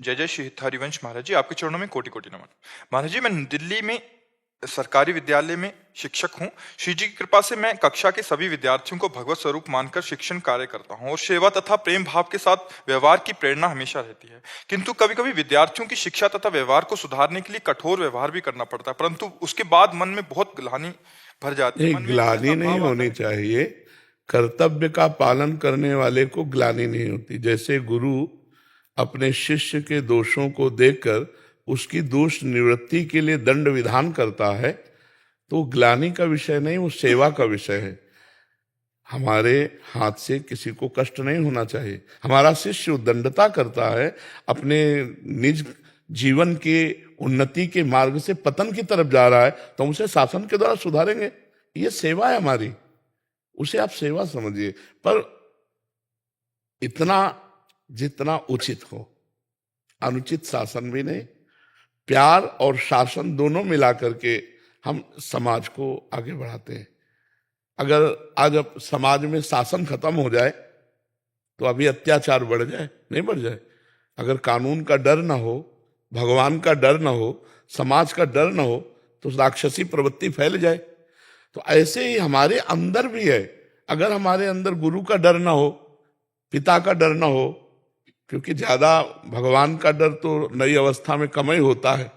जय जय श्री हरिवंश महाराज जी, आपके चरणों में कोटि कोटि नमन। महाराज जी, मैं दिल्ली में सरकारी विद्यालय में शिक्षक हूँ। श्री जी की कृपा से मैं कक्षा के सभी विद्यार्थियों को भगवत स्वरूप मानकर शिक्षण कार्य करता हूँ और सेवा तथा प्रेम भाव के साथ व्यवहार की प्रेरणा हमेशा रहती है। किंतु कभी कभी विद्यार्थियों की शिक्षा तथा व्यवहार को सुधारने के लिए कठोर व्यवहार भी करना पड़ता है, परंतु उसके बाद मन में बहुत ग्लानि भर जाती है। नहीं, मन में ग्लानि ऐसा नहीं भाव आता होनी है। चाहिए। कर्तव्य का पालन करने वाले को ग्लानि नहीं होती। जैसे गुरु अपने शिष्य के दोषों को देखकर उसकी दोष निवृत्ति के लिए दंड विधान करता है, तो ग्लानि का विषय नहीं, वो सेवा का विषय है। हमारे हाथ से किसी को कष्ट नहीं होना चाहिए। हमारा शिष्य उद्दंडता करता है, अपने निज जीवन के उन्नति के मार्ग से पतन की तरफ जा रहा है, तो हम उसे शासन के द्वारा सुधारेंगे। ये सेवा है हमारी, उसे आप सेवा समझिए, पर इतना जितना उचित हो, अनुचित शासन भी नहीं। प्यार और शासन दोनों मिला करके हम समाज को आगे बढ़ाते हैं। अगर आज अब समाज में शासन खत्म हो जाए तो अभी अत्याचार बढ़ जाए, नहीं बढ़ जाए। अगर कानून का डर ना हो, भगवान का डर ना हो, समाज का डर ना हो, तो राक्षसी प्रवृत्ति फैल जाए। तो ऐसे ही हमारे अंदर भी है। अगर हमारे अंदर गुरु का डर ना हो, पिता का डर ना हो, क्योंकि ज्यादा भगवान का डर तो नई अवस्था में कम ही होता है,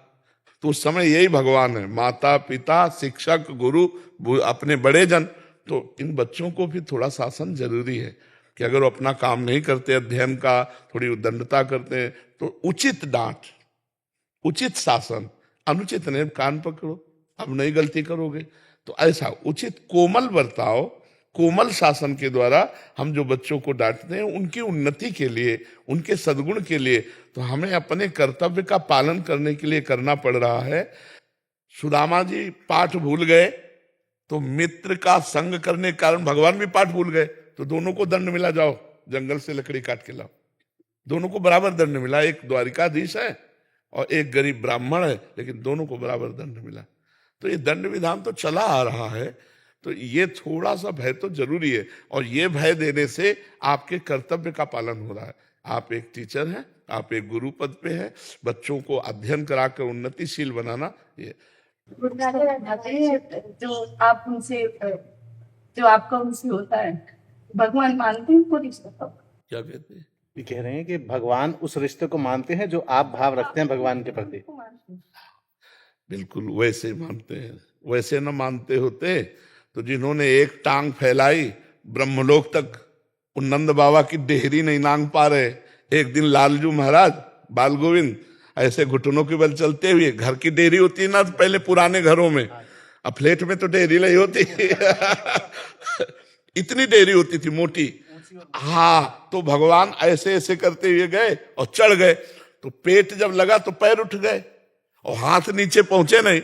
तो उस समय यही भगवान है, माता पिता शिक्षक गुरु अपने बड़े जन। तो इन बच्चों को भी थोड़ा शासन जरूरी है कि अगर वो अपना काम नहीं करते, अध्ययन का थोड़ी उद्दंडता करते हैं, तो उचित डांट, उचित शासन, अनुचित नहीं, कान पकड़ो, अब नई गलती करोगे। तो ऐसा उचित कोमल बर्ताव, कोमल शासन के द्वारा हम जो बच्चों को डांटते हैं, उनकी उन्नति के लिए, उनके सद्गुण के लिए, तो हमें अपने कर्तव्य का पालन करने के लिए करना पड़ रहा है। सुदामा जी पाठ भूल गए, तो मित्र का संग करने के कारण भगवान भी पाठ भूल गए, तो दोनों को दंड मिला, जाओ जंगल से लकड़ी काट के लाओ। दोनों को बराबर दंड मिला। एक द्वारिकाधीश है और एक गरीब ब्राह्मण है, लेकिन दोनों को बराबर दंड मिला। तो ये दंड विधान तो चला आ रहा है, तो ये थोड़ा सा भय तो जरूरी है, और ये भय देने से आपके कर्तव्य का पालन हो रहा है। आप एक टीचर हैं, आप एक गुरु पद पे हैं, बच्चों को अध्ययन कराकर उन्नतिशील बनाना, ये जो आप उनसे, जो आपका उनसे होता है, भगवान मानते हैं वो रिश्ता? क्या कहते हैं? ये कह रहे हैं कि भगवान उस रिश्ते को मानते हैं जो आप भाव रखते हैं भगवान के प्रति। बिल्कुल वैसे मानते हैं। वैसे न मानते होते तो जिन्होंने एक टांग फैलाई ब्रह्मलोक तक, उन्नंद बाबा की डेहरी नहीं नांग पा रहे। एक दिन लालजू महाराज, बाल गोविंद, ऐसे घुटनों के बल चलते हुए, घर की डेहरी होती है ना पहले पुराने घरों में, अब फ्लैट में तो डेहरी नहीं होती इतनी डेहरी होती थी, मोटी। हाँ, तो भगवान ऐसे ऐसे करते हुए गए और चढ़ गए, तो पेट जब लगा तो पैर उठ गए और हाथ नीचे पहुंचे नहीं।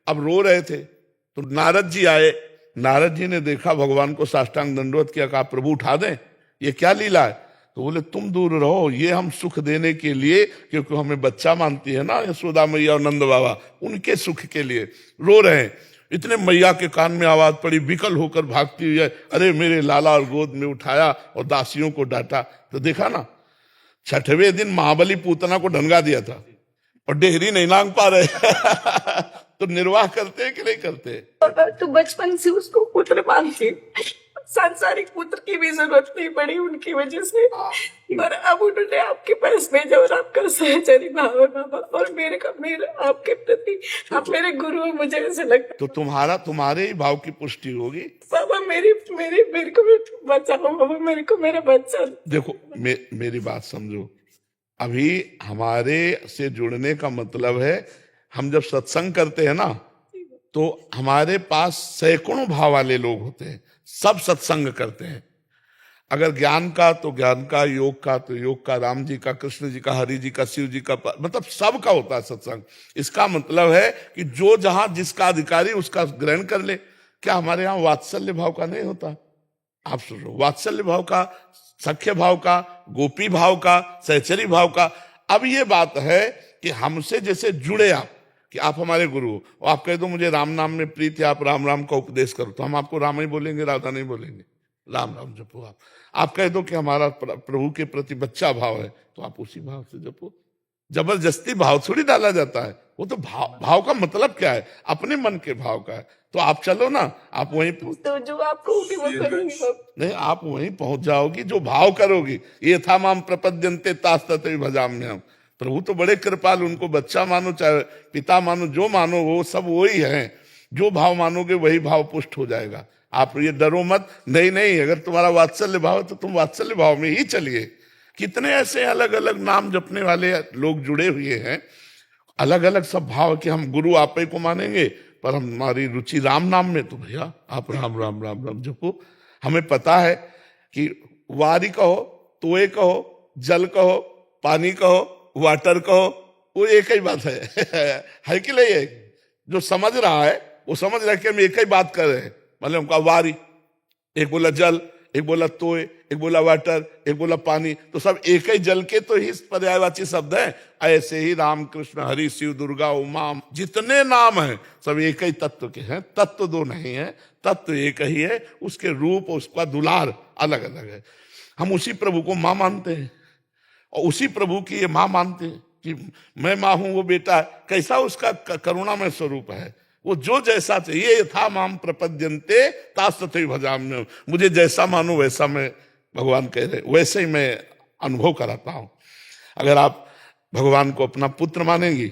अब रो रहे थे, तो नारद जी आए। नारद जी ने देखा, भगवान को साष्टांग दंडवत किया, कहा प्रभु उठा दें, ये क्या लीला है? तो बोले तुम दूर रहो, ये हम सुख देने के लिए, क्योंकि हमें बच्चा मानती है ना यशोदा मैया और नंद बाबा, उनके सुख के लिए रो रहे हैं। इतने मैया के कान में आवाज पड़ी, विकल होकर भागती हुई है, अरे मेरे लाला, और गोद में उठाया और दासियों को डांटा। तो देखा ना, 6वें दिन महाबली पूतना को ढंगा दिया था और डेहरी नहीं नांग पा रहे तो निर्वाह करते हैं कि नहीं करते? तो बचपन से उसको पुत्र मानते, सांसारिक पुत्र की भी जरूरत नहीं पड़ी उनकी वजह से, और अब उन्होंने आपके पास भेजा और आपका सहचरी भाव है बाबा, और मेरे आपके प्रति आप मेरे गुरु हैं, मुझे ऐसे लगता तो तुम्हारे ही भाव की पुष्टि होगी। बाबा मेरे को बचाओ बाबा, मेरे को मेरा बच्चा। देखो मेरी बात समझो, अभी हमारे से जुड़ने का मतलब है, हम जब सत्संग करते हैं ना तो हमारे पास सैकड़ों भाव वाले लोग होते हैं, सब सत्संग करते हैं। अगर ज्ञान का तो ज्ञान का, योग का तो योग का, राम जी का, कृष्ण जी का, हरि जी का, शिव जी का, मतलब सबका होता है सत्संग। इसका मतलब है कि जो जहां जिसका अधिकारी उसका ग्रहण कर ले। क्या हमारे यहाँ वात्सल्य भाव का नहीं होता? आप सुनो, वात्सल्य भाव का, सख्य भाव का, गोपी भाव का, सहचरी भाव का। अब ये बात है कि हमसे जैसे जुड़े आप, कि आप हमारे गुरु हो, और आप कह दो मुझे राम नाम में प्रीत है, आप राम राम का उपदेश करो, तो हम आपको राम ही बोलेंगे, राधा नहीं बोलेंगे। राम राम जपो। आप कह दो कि हमारा प्रभु के प्रति बच्चा भाव है, तो आप उसी भाव से जपो। जबरदस्ती भाव थोड़ी डाला जाता है, वो तो भाव का मतलब क्या है? अपने मन के भाव का है। तो आप चलो ना, आप वहीं तो जो आप कहोगे वो करूंगी बाबा। नहीं, आप वहीं पहुंच जाओगी जो भाव करोगी। ये था माम प्रपद्यन्ते तास तत्व भजाम्यहम्। प्रभु तो बड़े कृपाल, उनको बच्चा मानो चाहे पिता मानो, जो मानो वो सब वही है। जो भाव मानोगे वही भाव पुष्ट हो जाएगा। आप ये डरो मत। नहीं, अगर तुम्हारा वात्सल्य भाव है तो तुम वात्सल्य भाव में ही चलिए। कितने ऐसे अलग अलग नाम जपने वाले लोग जुड़े हुए हैं, अलग अलग सब भाव कि हम गुरु आप ही को मानेंगे, पर हमारी रुचि राम नाम में, तो भैया आप राम राम राम राम जपो। हमें पता है कि वारी कहो, तोए कहो, जल कहो, पानी कहो, वाटर कहो, वो एक ही बात है कि नहीं है? जो समझ रहा है वो समझ रहा है कि हम एक ही बात कर रहे हैं। मतलब उनका वारी, एक बोला जल, एक बोला तोय, एक बोला वाटर, एक बोला पानी, तो सब एक ही जल के तो ही पर्यायवाची शब्द हैं। ऐसे ही राम कृष्ण हरि शिव दुर्गा उमा जितने नाम हैं सब एक ही तत्व के हैं। तत्व दो नहीं है, तत्व एक ही है। उसके रूप, उसका दुलार अलग अलग है। हम उसी प्रभु को माँ मानते हैं और उसी प्रभु की ये माँ मानते हैं कि मैं माँ हूं, वो बेटा है। कैसा उसका करुणामय स्वरूप है। वो जो जैसा चाहिए, था माम प्रपद्यन्ते तास तथैव भजाम्यहम्। मुझे जैसा मानो वैसा मैं, भगवान कह रहे, वैसे ही मैं अनुभव कराता हूं। अगर आप भगवान को अपना पुत्र मानेंगी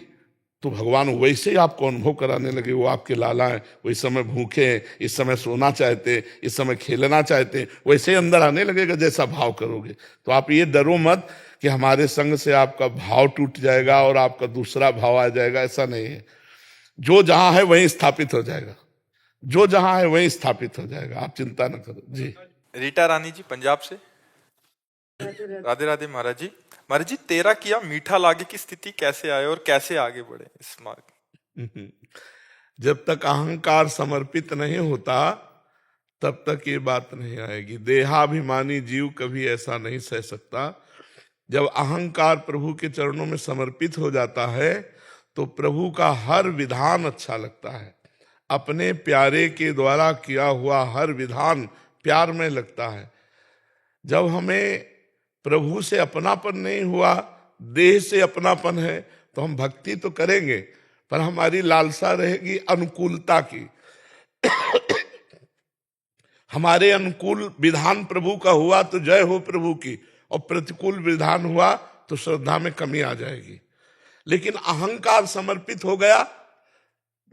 तो भगवान वैसे ही आपको अनुभव कराने लगे। वो आपके लाला हैं, वो इस समय भूखे हैं, इस समय सोना चाहते, इस समय खेलना चाहते, वैसे ही अंदर आने लगेगा जैसा भाव करोगे। तो आप ये डरो मत कि हमारे संग से आपका भाव टूट जाएगा और आपका दूसरा भाव आ जाएगा, ऐसा नहीं है। जो जहां है वहीं स्थापित हो जाएगा, जो जहां है वहीं स्थापित हो जाएगा, आप चिंता न करो जी। रीटा रानी जी पंजाब से। राधे राधे महाराज जी। महाराज जी, तेरा किया मीठा लागे की स्थिति कैसे आए और कैसे आगे बढ़े इस मार्ग? जब तक अहंकार समर्पित नहीं होता तब तक ये बात नहीं आएगी। देहाभिमानी जीव कभी ऐसा नहीं सह सकता। जब अहंकार प्रभु के चरणों में समर्पित हो जाता है तो प्रभु का हर विधान अच्छा लगता है। अपने प्यारे के द्वारा किया हुआ हर विधान प्यार में लगता है। जब हमें प्रभु से अपनापन नहीं हुआ, देह से अपनापन है, तो हम भक्ति तो करेंगे पर हमारी लालसा रहेगी अनुकूलता की। हमारे अनुकूल विधान प्रभु का हुआ तो जय हो प्रभु की, और प्रतिकूल विधान हुआ तो श्रद्धा में कमी आ जाएगी। लेकिन अहंकार समर्पित हो गया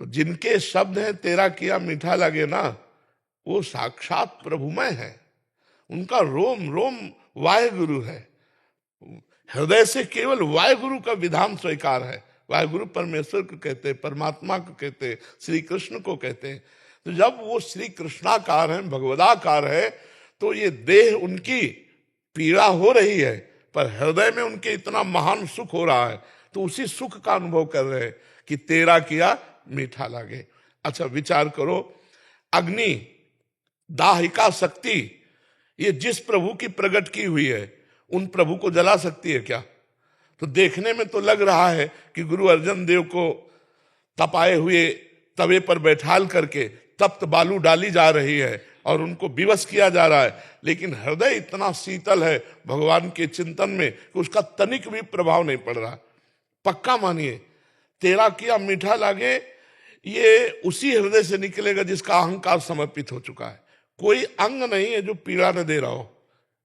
तो जिनके शब्द हैं तेरा किया मीठा लगे ना, वो साक्षात प्रभुमय है। उनका रोम रोम वाहेगुरु है। हृदय से केवल वाहेगुरु का विधान स्वीकार है। वाहेगुरु परमेश्वर को कहते हैं, परमात्मा को कहते हैं, श्री कृष्ण को कहते हैं। तो जब वो श्री कृष्णाकार है, भगवदाकार है, तो ये देह उनकी पीड़ा हो रही है पर हृदय में उनके इतना महान सुख हो रहा है, तो उसी सुख का अनुभव कर रहे हैं कि तेरा किया मीठा लागे। अच्छा विचार करो, अग्नि, दाहिका शक्ति, ये जिस प्रभु की प्रकट की हुई है उन प्रभु को जला सकती है क्या? तो देखने में तो लग रहा है कि गुरु अर्जन देव को तपाए हुए तवे पर बैठाल करके तप्त बालू डाली जा रही है और उनको विवश किया जा रहा है, लेकिन हृदय इतना शीतल है भगवान के चिंतन में कि उसका तनिक भी प्रभाव नहीं पड़ रहा। पक्का मानिए, तेरा किया मीठा लागे ये उसी हृदय से निकलेगा जिसका अहंकार समर्पित हो चुका है। कोई अंग नहीं है जो पीड़ा न दे रहा हो।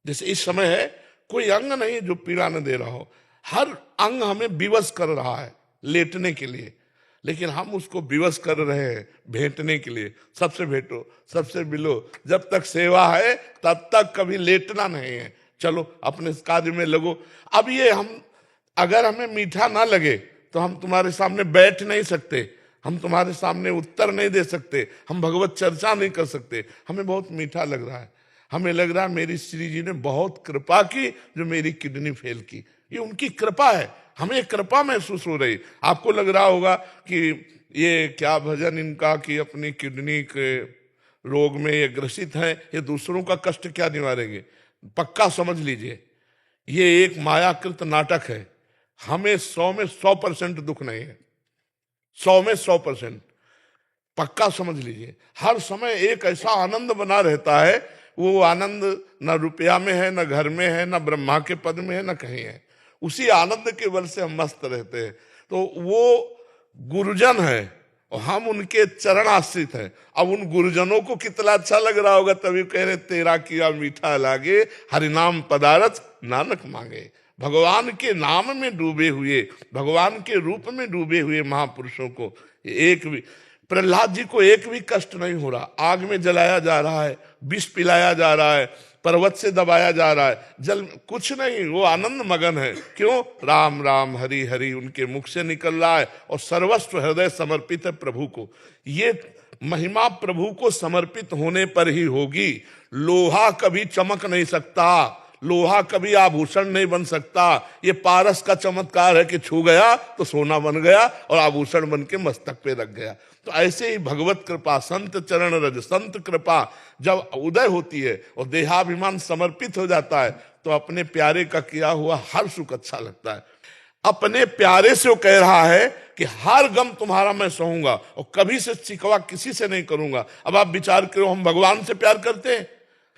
जैसे इस समय है, कोई अंग नहीं है जो पीड़ा न दे रहा हो। हर अंग हमें विवश कर रहा है लेटने के लिए, लेकिन हम उसको विवश कर रहे हैं भेंटने के लिए। सबसे भेंटो, सबसे मिलो, जब तक सेवा है तब तक कभी लेटना नहीं है। चलो अपने कार्य में लगो। अब ये हम, अगर हमें मीठा ना लगे तो हम तुम्हारे सामने बैठ नहीं सकते, हम तुम्हारे सामने उत्तर नहीं दे सकते, हम भगवत चर्चा नहीं कर सकते। हमें बहुत मीठा लग रहा है, हमें लग रहा है मेरी श्री जी ने बहुत कृपा की जो मेरी किडनी फेल की, ये उनकी कृपा है, हमें कृपा महसूस हो रही। आपको लग रहा होगा कि ये क्या भजन इनका कि अपनी किडनी के रोग में ये ग्रसित हैं, ये दूसरों का कष्ट क्या निवारेंगे। पक्का समझ लीजिए, ये एक मायाकृत नाटक है। हमें 100 में 100% दुख नहीं है, 100 में 100%। पक्का समझ लीजिए, हर समय एक ऐसा आनंद बना रहता है, वो आनंद न रुपया में है, न घर में है, न ब्रह्मा के पद में है, न कहीं है। उसी आनंद के बल से हम मस्त रहते हैं। तो वो गुरुजन है और हम उनके चरण आश्रित हैं। अब उन गुरुजनों को कितना अच्छा लग रहा होगा, तभी कह रहे तेरा किया मीठा लागे, हरिनाम पदारथ नानक मांगे। भगवान के नाम में डूबे हुए, भगवान के रूप में डूबे हुए महापुरुषों को एक भी, प्रहलाद जी को एक भी कष्ट नहीं हो रहा। आग में जलाया जा रहा है, विष पिलाया जा रहा है, पर्वत से दबाया जा रहा है, जल कुछ नहीं, वो आनंद मगन है। क्यों? राम राम हरि हरि उनके मुख से निकल रहा है और सर्वस्व हृदय समर्पित है प्रभु को। ये महिमा प्रभु को समर्पित होने पर ही होगी। लोहा कभी चमक नहीं सकता, लोहा कभी आभूषण नहीं बन सकता। ये पारस का चमत्कार है कि छू गया तो सोना बन गया और आभूषण बन के मस्तक पे रख गया। तो ऐसे ही भगवत कृपा, संत चरण रज, संत कृपा जब उदय होती है और देहाभिमान समर्पित हो जाता है, तो अपने प्यारे का किया हुआ हर सुख अच्छा लगता है। अपने प्यारे से वो कह रहा है कि हर गम तुम्हारा मैं सहूंगा और कभी से शिकवा किसी से नहीं करूंगा। अब आप विचार करो, हम भगवान से प्यार करते हैं,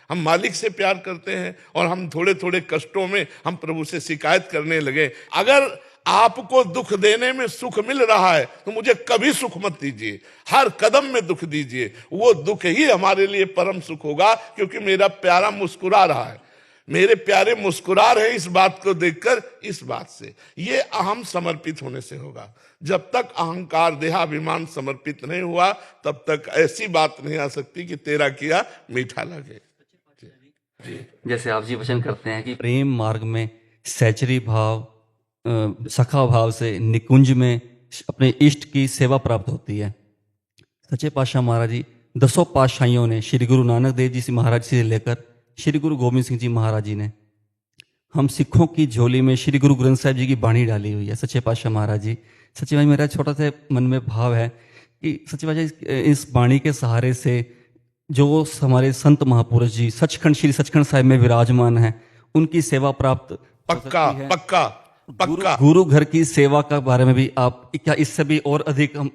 हम मालिक से प्यार करते हैं, और हम थोड़े थोड़े कष्टों में हम प्रभु से शिकायत करने लगे। अगर आपको दुख देने में सुख मिल रहा है तो मुझे कभी सुख मत दीजिए, हर कदम में दुख दीजिए। वो दुख ही हमारे लिए परम सुख होगा, क्योंकि मेरा प्यारा मुस्कुरा रहा है, मेरे प्यारे मुस्कुरा रहे इस बात को देखकर, इस बात से। ये अहम समर्पित होने से होगा। जब तक अहंकार देहाभिमान समर्पित नहीं हुआ, तब तक ऐसी बात नहीं आ सकती कि तेरा किया मीठा लगे। जैसे आप जी वचन करते हैं कि प्रेम मार्ग में सहचरी भाव, सखा भाव से निकुंज में अपने इष्ट की सेवा प्राप्त होती है। सच्चे पातशाह महाराज जी, 10 पातशाहियों ने, श्री गुरु नानक देव जी से महाराज से लेकर श्री गुरु गोविंद सिंह जी महाराज जी ने हम सिखों की झोली में श्री गुरु ग्रंथ साहिब जी की बाणी डाली हुई है। सच्चे पातशाह महाराज जी, सच्चे भाई, मेरा छोटा सा मन में भाव है कि सच्चे पातशाह इस बाणी के सहारे से जो हमारे संत महापुरुष जी सचखंड, श्री सचखंड साहिब में विराजमान हैं, उनकी सेवा प्राप्त पक्का पक्का पक्का। गुरु घर की सेवा का बारे में भी आप क्या इससे भी और अधिक हम,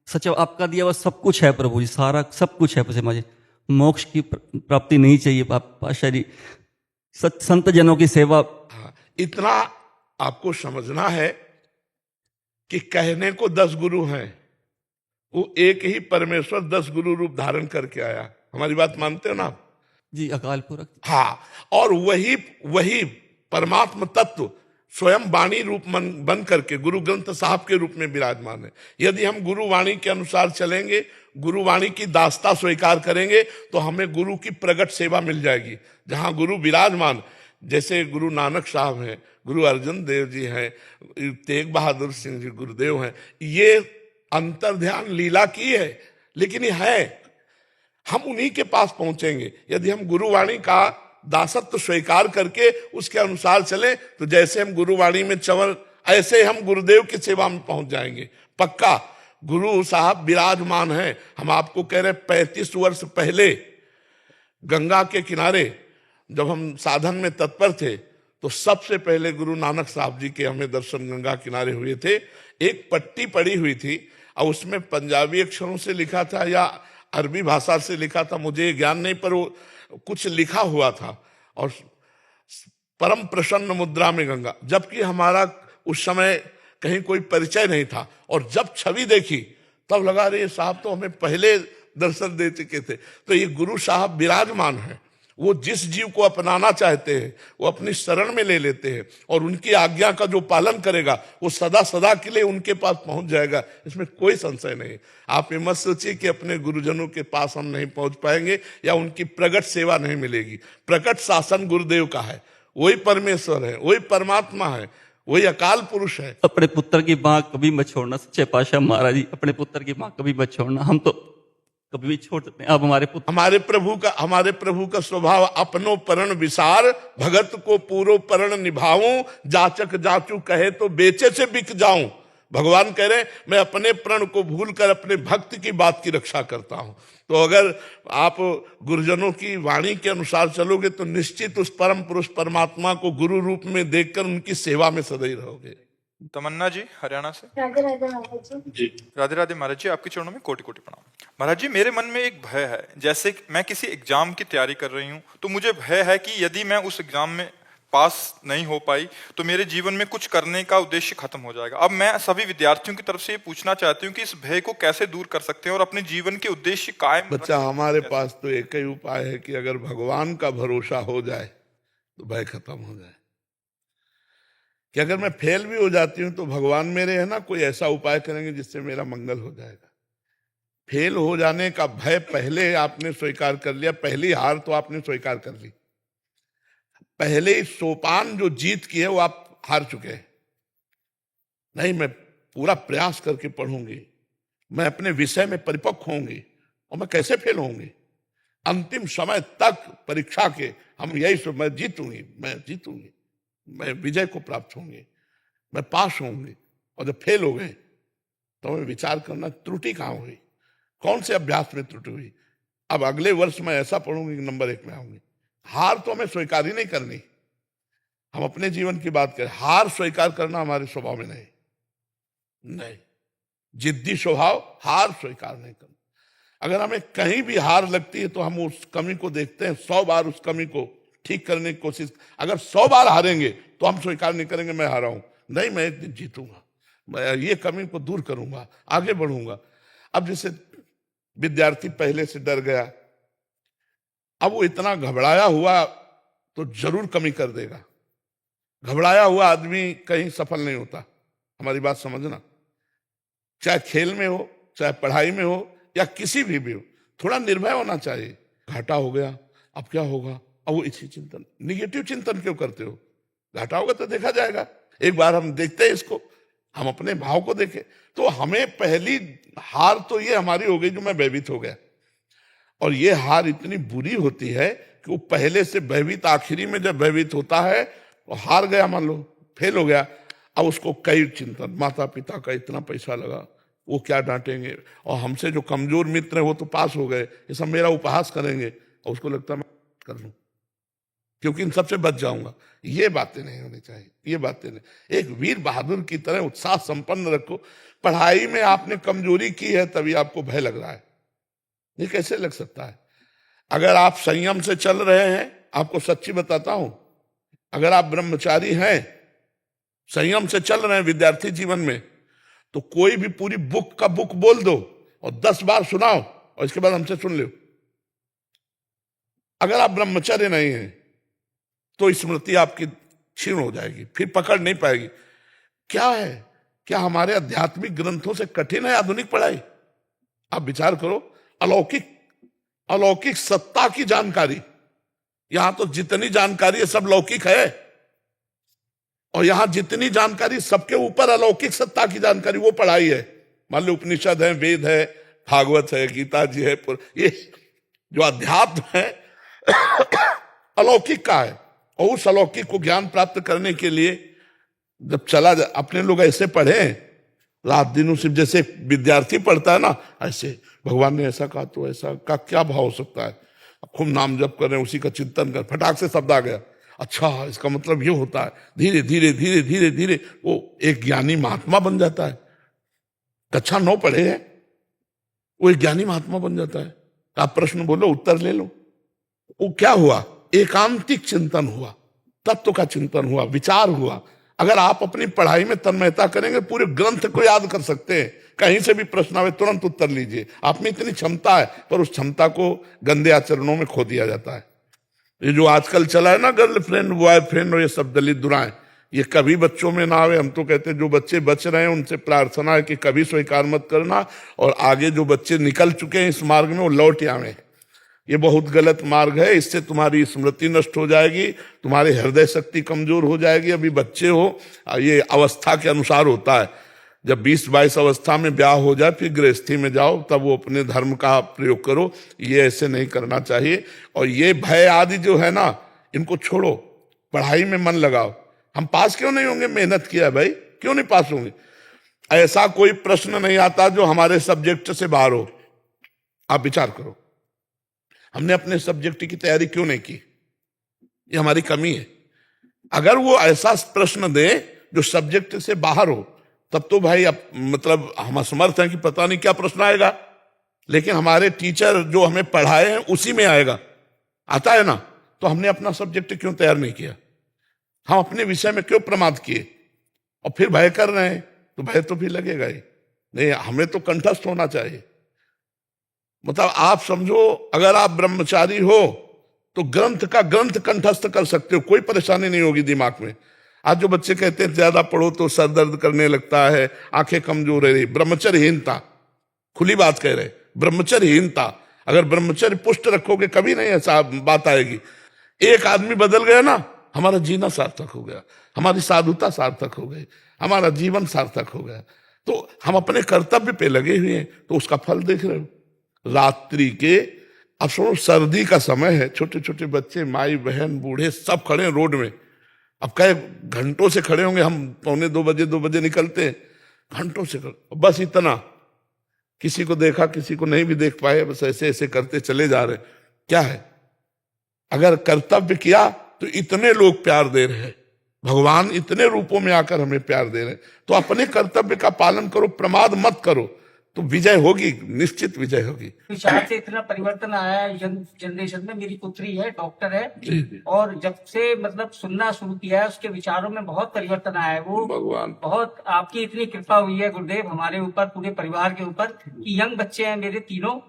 सच्चा आपका दिया हुआ सब कुछ है प्रभु जी, सारा सब कुछ है प्रभु जी। मोक्ष की प्राप्ति नहीं चाहिए पातशाह जी, संत जनों की सेवा। इतना आपको समझना है कि कहने को 10 गुरु हैं, वो एक ही परमेश्वर 10 गुरु रूप धारण करके आया। हमारी बात मानते हो ना आप? जी, अकाल पुरख। हाँ, और वही परमात्म तत्व स्वयं वाणी रूप बन करके गुरु ग्रंथ साहब के रूप में विराजमान है। यदि हम गुरु वाणी के अनुसार चलेंगे, गुरु वाणी की दास्ता स्वीकार करेंगे, तो हमें गुरु की प्रगट सेवा मिल जाएगी। जहां गुरु विराजमान, जैसे गुरु नानक साहब हैं, गुरु अर्जन देव जी हैं, तेग बहादुर सिंह जी गुरुदेव हैं, ये अंतर्ध्यान लीला की है, लेकिन ये है, हम उन्हीं के पास पहुंचेंगे। यदि हम गुरुवाणी का दासत्व स्वीकार करके उसके अनुसार चले, तो जैसे हम गुरुवाणी में चंवर, ऐसे हम गुरुदेव की सेवा में पहुंच जाएंगे। पक्का गुरु साहब विराजमान हैं। हम आपको कह रहे 35 वर्ष पहले गंगा के किनारे जब हम साधन में तत्पर थे, तो सबसे पहले गुरु नानक साहब जी के हमें दर्शन गंगा किनारे हुए थे। एक पट्टी पड़ी हुई थी और उसमें पंजाबी अक्षरों से लिखा था या अरबी भाषा से लिखा था, मुझे ज्ञान नहीं, पर वो कुछ लिखा हुआ था, और परम प्रसन्न मुद्रा में गंगा। जबकि हमारा उस समय कहीं कोई परिचय नहीं था, और जब छवि देखी तब लगा रही साहब तो हमें पहले दर्शन दे चुके थे। तो ये गुरु साहब विराजमान है, वो जिस जीव को अपनाना चाहते हैं वो अपनी शरण में ले लेते हैं, और उनकी आज्ञा का जो पालन करेगा वो सदा सदा के लिए उनके पास पहुंच जाएगा, इसमें कोई संशय नहीं। आप ये मत सोचिए कि अपने गुरुजनों के पास हम नहीं पहुंच पाएंगे या उनकी प्रकट सेवा नहीं मिलेगी। प्रकट शासन गुरुदेव का है, वही परमेश्वर है, वही परमात्मा है, वही अकाल पुरुष है। अपने पुत्र की बाँ कभी मत छोड़ना, सच्चे पातशाह महाराज जी, अपने पुत्र की बाँ कभी मत छोड़ना। हम तो कभी भी छोड़ सकते हैं, अब हमारे पुत्र। हमारे प्रभु का स्वभाव अपनो परण विसार, भगत को पूरो परण निभाऊं, जाचक जाचू कहे तो बेचे से बिक जाऊं। भगवान कह रहे मैं अपने प्रण को भूलकर अपने भक्त की बात की रक्षा करता हूं। तो अगर आप गुरुजनों की वाणी के अनुसार चलोगे तो निश्चित उस परम पुरुष परमात्मा को गुरु रूप में देखकर उनकी सेवा में सदैव रहोगे। तमन्ना जी हरियाणा से। राधे राधे महाराज जी। राधे राधे महाराज जी, आपके चरणों में कोटि कोटि प्रणाम। महाराज जी, मेरे मन में एक भय है, जैसे कि मैं किसी एग्जाम की तैयारी कर रही हूँ तो मुझे भय है कि यदि मैं उस एग्जाम में पास नहीं हो पाई तो मेरे जीवन में कुछ करने का उद्देश्य खत्म हो जाएगा। अब मैं सभी विद्यार्थियों की तरफ से ये पूछना चाहती हूँ कि इस भय को कैसे दूर कर सकते हैं और अपने जीवन के उद्देश्य कायम। बच्चा, हमारे पास तो एक ही उपाय है कि अगर भगवान का भरोसा हो जाए तो भय खत्म हो जाए। कि अगर मैं फेल भी हो जाती हूं तो भगवान मेरे है ना, कोई ऐसा उपाय करेंगे जिससे मेरा मंगल हो जाएगा। फेल हो जाने का भय पहले आपने स्वीकार कर लिया, पहली हार तो आपने स्वीकार कर ली, पहले सोपान जो जीत की है वो आप हार चुके हैं। नहीं, मैं पूरा प्रयास करके पढ़ूंगी, मैं अपने विषय में परिपक्व होंगी, और मैं कैसे फेल होंगी। अंतिम समय तक परीक्षा के हम यही मैं जीतूंगी, मैं विजय को प्राप्त होंगे, मैं पास होंगे। और जब फेल हो गए तो हमें विचार करना त्रुटि कहाँ हुई, कौन से अभ्यास में त्रुटि हुई। अब अगले वर्ष मैं ऐसा पढ़ूंगी कि नंबर 1 में आऊंगी। हार तो हमें स्वीकार ही नहीं करनी। हम अपने जीवन की बात करें, हार स्वीकार करना हमारे स्वभाव में नहीं। जिद्दी स्वभाव, हार स्वीकार नहीं करना। अगर हमें कहीं भी हार लगती है तो हम उस कमी को देखते हैं, 100 बार उस कमी को ठीक करने की कोशिश। अगर 100 बार हारेंगे तो हम स्वीकार नहीं करेंगे मैं हारा हूं। नहीं, मैं एक दिन जीतूंगा, मैं ये कमी को दूर करूंगा, आगे बढ़ूंगा। अब जैसे विद्यार्थी पहले से डर गया, अब वो इतना घबराया हुआ तो जरूर कमी कर देगा। घबराया हुआ आदमी कहीं सफल नहीं होता, हमारी बात समझना। चाहे खेल में हो, चाहे पढ़ाई में हो, या किसी भी हो, थोड़ा निर्भय होना चाहिए। घाटा हो गया, अब क्या होगा। अब वो इसी चिंतन, निगेटिव चिंतन क्यों करते हो। घाटा होगा तो देखा जाएगा। एक बार हम देखते हैं इसको, हम अपने भाव को देखें। तो हमें पहली हार तो ये हमारी हो गई जो मैं भयभीत हो गया, और ये हार इतनी बुरी होती है कि वो पहले से भयभीत आखिरी में जब भयभीत होता है तो हार गया, मान लो फेल हो गया। अब उसको कई चिंतन, माता पिता का इतना पैसा लगा, वो क्या डांटेंगे, और हमसे जो कमजोर मित्र है वो तो पास हो गए, ये सब मेरा उपहास करेंगे, और उसको लगता है मैं कर लूं क्योंकि इन सबसे बच जाऊंगा। ये बातें नहीं होनी चाहिए, ये बातें नहीं। एक वीर बहादुर की तरह उत्साह संपन्न रखो। पढ़ाई में आपने कमजोरी की है तभी आपको भय लग रहा है, ये कैसे लग सकता है। अगर आप संयम से चल रहे हैं, आपको सच्ची बताता हूं, अगर आप ब्रह्मचारी हैं, संयम से चल रहे हैं विद्यार्थी जीवन में, तो कोई भी पूरी बुक का बुक बोल दो और 10 बार सुनाओ और इसके बाद हमसे सुन लो। अगर आप ब्रह्मचर्य नहीं हैं तो स्मृति आपकी क्षीण हो जाएगी, फिर पकड़ नहीं पाएगी। क्या है, क्या हमारे आध्यात्मिक ग्रंथों से कठिन है आधुनिक पढ़ाई। आप विचार करो, अलौकिक सत्ता की जानकारी, यहां तो जितनी जानकारी है सब लौकिक है, और यहां जितनी जानकारी सबके ऊपर अलौकिक सत्ता की जानकारी, वो पढ़ाई है। मान लो उपनिषद है, वेद है, भागवत है, गीता जी है, ये जो अध्यात्म है अलौकिक का है। और उस अलौकिक को ज्ञान प्राप्त करने के लिए जब चला जा, अपने लोग ऐसे पढ़े रात दिन, उसे जैसे विद्यार्थी पढ़ता है ना, ऐसे भगवान ने ऐसा कहा तो ऐसा का क्या भाव हो सकता है। अब खूब नाम जप कर रहे हैं, उसी का चिंतन कर, फटाक से शब्द आ गया, अच्छा इसका मतलब ये होता है। धीरे धीरे धीरे धीरे धीरे वो एक ज्ञानी महात्मा बन जाता है। कक्षा 9 पढ़े हैं, वो एक ज्ञानी महात्मा बन जाता है। आप प्रश्न बोलो, उत्तर ले लो। वो क्या हुआ, एकांतिक चिंतन हुआ, तत्व का चिंतन हुआ, विचार हुआ। अगर आप अपनी पढ़ाई में तन्मयता करेंगे पूरे ग्रंथ को याद कर सकते हैं कहीं से भी प्रश्न आवे तुरंत उत्तर लीजिए। आप में इतनी क्षमता है, पर उस क्षमता को गंदे आचरणों में खो दिया जाता है। ये जो आजकल चला है ना, गर्लफ्रेंड बॉयफ्रेंड और ये सब दलित दुराएं, ये कभी बच्चों में ना आवे। हम तो कहते हैं जो बच्चे बच रहे हैं उनसे प्रार्थना है कि कभी स्वीकार मत करना, और आगे जो बच्चे निकल चुके हैं इस मार्ग में वो लौट आवे। ये बहुत गलत मार्ग है, इससे तुम्हारी स्मृति नष्ट हो जाएगी, तुम्हारी हृदय शक्ति कमजोर हो जाएगी। अभी बच्चे हो, ये अवस्था के अनुसार होता है। जब 20-22 अवस्था में ब्याह हो जाए फिर गृहस्थी में जाओ, तब वो अपने धर्म का प्रयोग करो। ये ऐसे नहीं करना चाहिए। और ये भय आदि जो है ना, इनको छोड़ो, पढ़ाई में मन लगाओ। हम पास क्यों नहीं होंगे? मेहनत किया है भाई, क्यों नहीं पास होंगे? ऐसा कोई प्रश्न नहीं आता जो हमारे सब्जेक्ट से बाहर हो। आप विचार करो, हमने अपने सब्जेक्ट की तैयारी क्यों नहीं की? ये हमारी कमी है। अगर वो ऐसा प्रश्न दे जो सब्जेक्ट से बाहर हो, तब तो भाई अब मतलब हम असमर्थ हैं कि पता नहीं क्या प्रश्न आएगा। लेकिन हमारे टीचर जो हमें पढ़ाए हैं उसी में आएगा, आता है ना। तो हमने अपना सब्जेक्ट क्यों तैयार नहीं किया? हम अपने विषय में क्यों प्रमाद किए? और फिर भय कर रहे हैं, तो भय तो भी लगेगा ही। नहीं, हमें तो कंठस्थ होना चाहिए। मतलब आप समझो, अगर आप ब्रह्मचारी हो तो ग्रंथ का ग्रंथ कंठस्थ कर सकते हो, कोई परेशानी नहीं होगी दिमाग में। आज जो बच्चे कहते हैं ज्यादा पढ़ो तो सर दर्द करने लगता है, आंखें कमजोर है, ब्रह्मचर्यहीनता, खुली बात कह रहे, ब्रह्मचर्यहीनता। अगर ब्रह्मचर्य पुष्ट रखोगे कभी नहीं ऐसा बात आएगी। एक आदमी बदल गया ना, हमारा जीना सार्थक हो गया, हमारी साधुता सार्थक हो गई, हमारा जीवन सार्थक हो गया। तो हम अपने कर्तव्य पे लगे हुए हैं, तो उसका फल देख रहे हो। रात्रि के, अब सुनो, सर्दी का समय है, छोटे छोटे बच्चे, माई बहन बूढ़े सब खड़े हैं रोड में। अब कई घंटों से खड़े होंगे, हम 2 बजे निकलते हैं, घंटों से खड़े, बस इतना, किसी को देखा किसी को नहीं भी देख पाए, बस ऐसे ऐसे करते चले जा रहे। क्या है? अगर कर्तव्य किया तो इतने लोग प्यार दे रहे हैं, भगवान इतने रूपों में आकर हमें प्यार दे रहे हैं। तो अपने कर्तव्य का पालन करो, प्रमाद मत करो, तो विजय होगी, निश्चित विजय होगी। विचार से इतना परिवर्तन आया है यंग जनरेशन में। मेरी पुत्री है, डॉक्टर है, और जब से मतलब सुनना शुरू किया है उसके विचारों में बहुत परिवर्तन आया है। वो भगवान, बहुत आपकी इतनी कृपा हुई है गुरुदेव हमारे ऊपर, पूरे परिवार के ऊपर, कि यंग बच्चे हैं मेरे तीनों,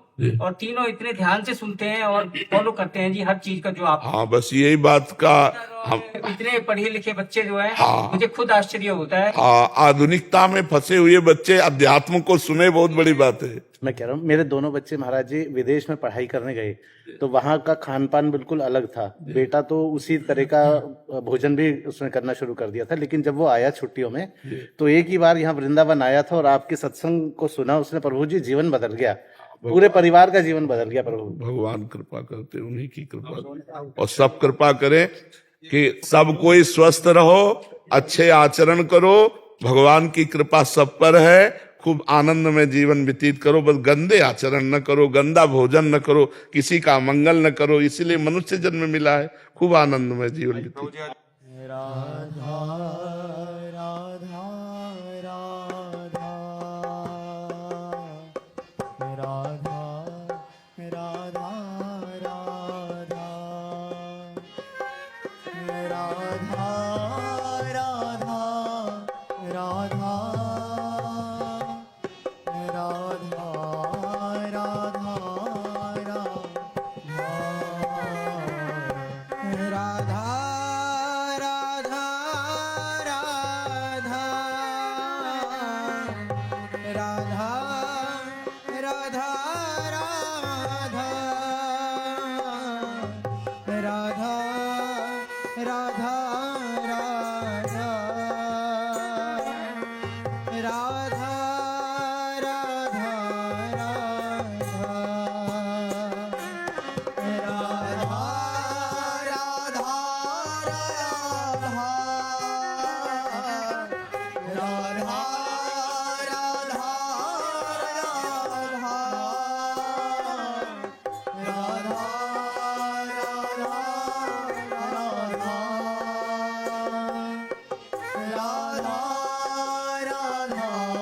और तीनों इतने ध्यान से सुनते हैं और फॉलो करते हैं जी हर चीज का जो आप। हाँ, बस यही बात का हम, इतने पढ़े लिखे बच्चे जो हैं, हाँ, मुझे खुद आश्चर्य होता है। आधुनिकता में फंसे हुए बच्चे अध्यात्म को सुने, बहुत बड़ी बात है। मैं कह रहा हूँ, मेरे दोनों बच्चे महाराज जी विदेश में पढ़ाई करने गए, तो वहाँ का खान पान बिल्कुल अलग था। बेटा तो उसी तरह का भोजन भी उसने करना शुरू कर दिया था। लेकिन जब वो आया छुट्टियों में, तो एक ही बार यहाँ वृंदावन आया था और आपके सत्संग को सुना उसने, प्रभु जी जीवन बदल गया, पूरे परिवार का जीवन बदल गया। प्रभु भगवान कृपा करते, उन्हीं की कृपा, और सब कृपा करें कि सब कोई स्वस्थ रहो, अच्छे आचरण करो, भगवान की कृपा सब पर है। खूब आनंद में जीवन व्यतीत करो, बस गंदे आचरण न करो, गंदा भोजन न करो, किसी का मंगल न करो, इसीलिए मनुष्य जन्म मिला है। खूब आनंद में जीवन व्यतीत। राधा राधा राधा राधा राधा राधा राधा राधा राधा राधा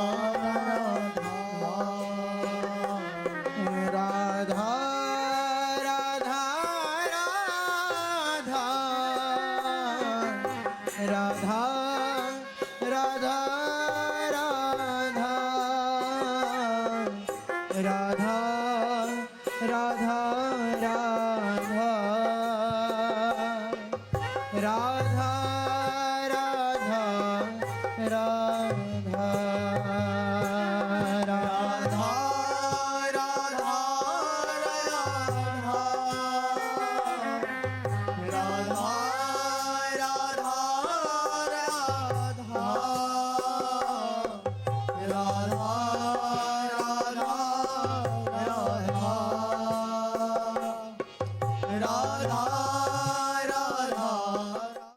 राधा राधा राधा राधा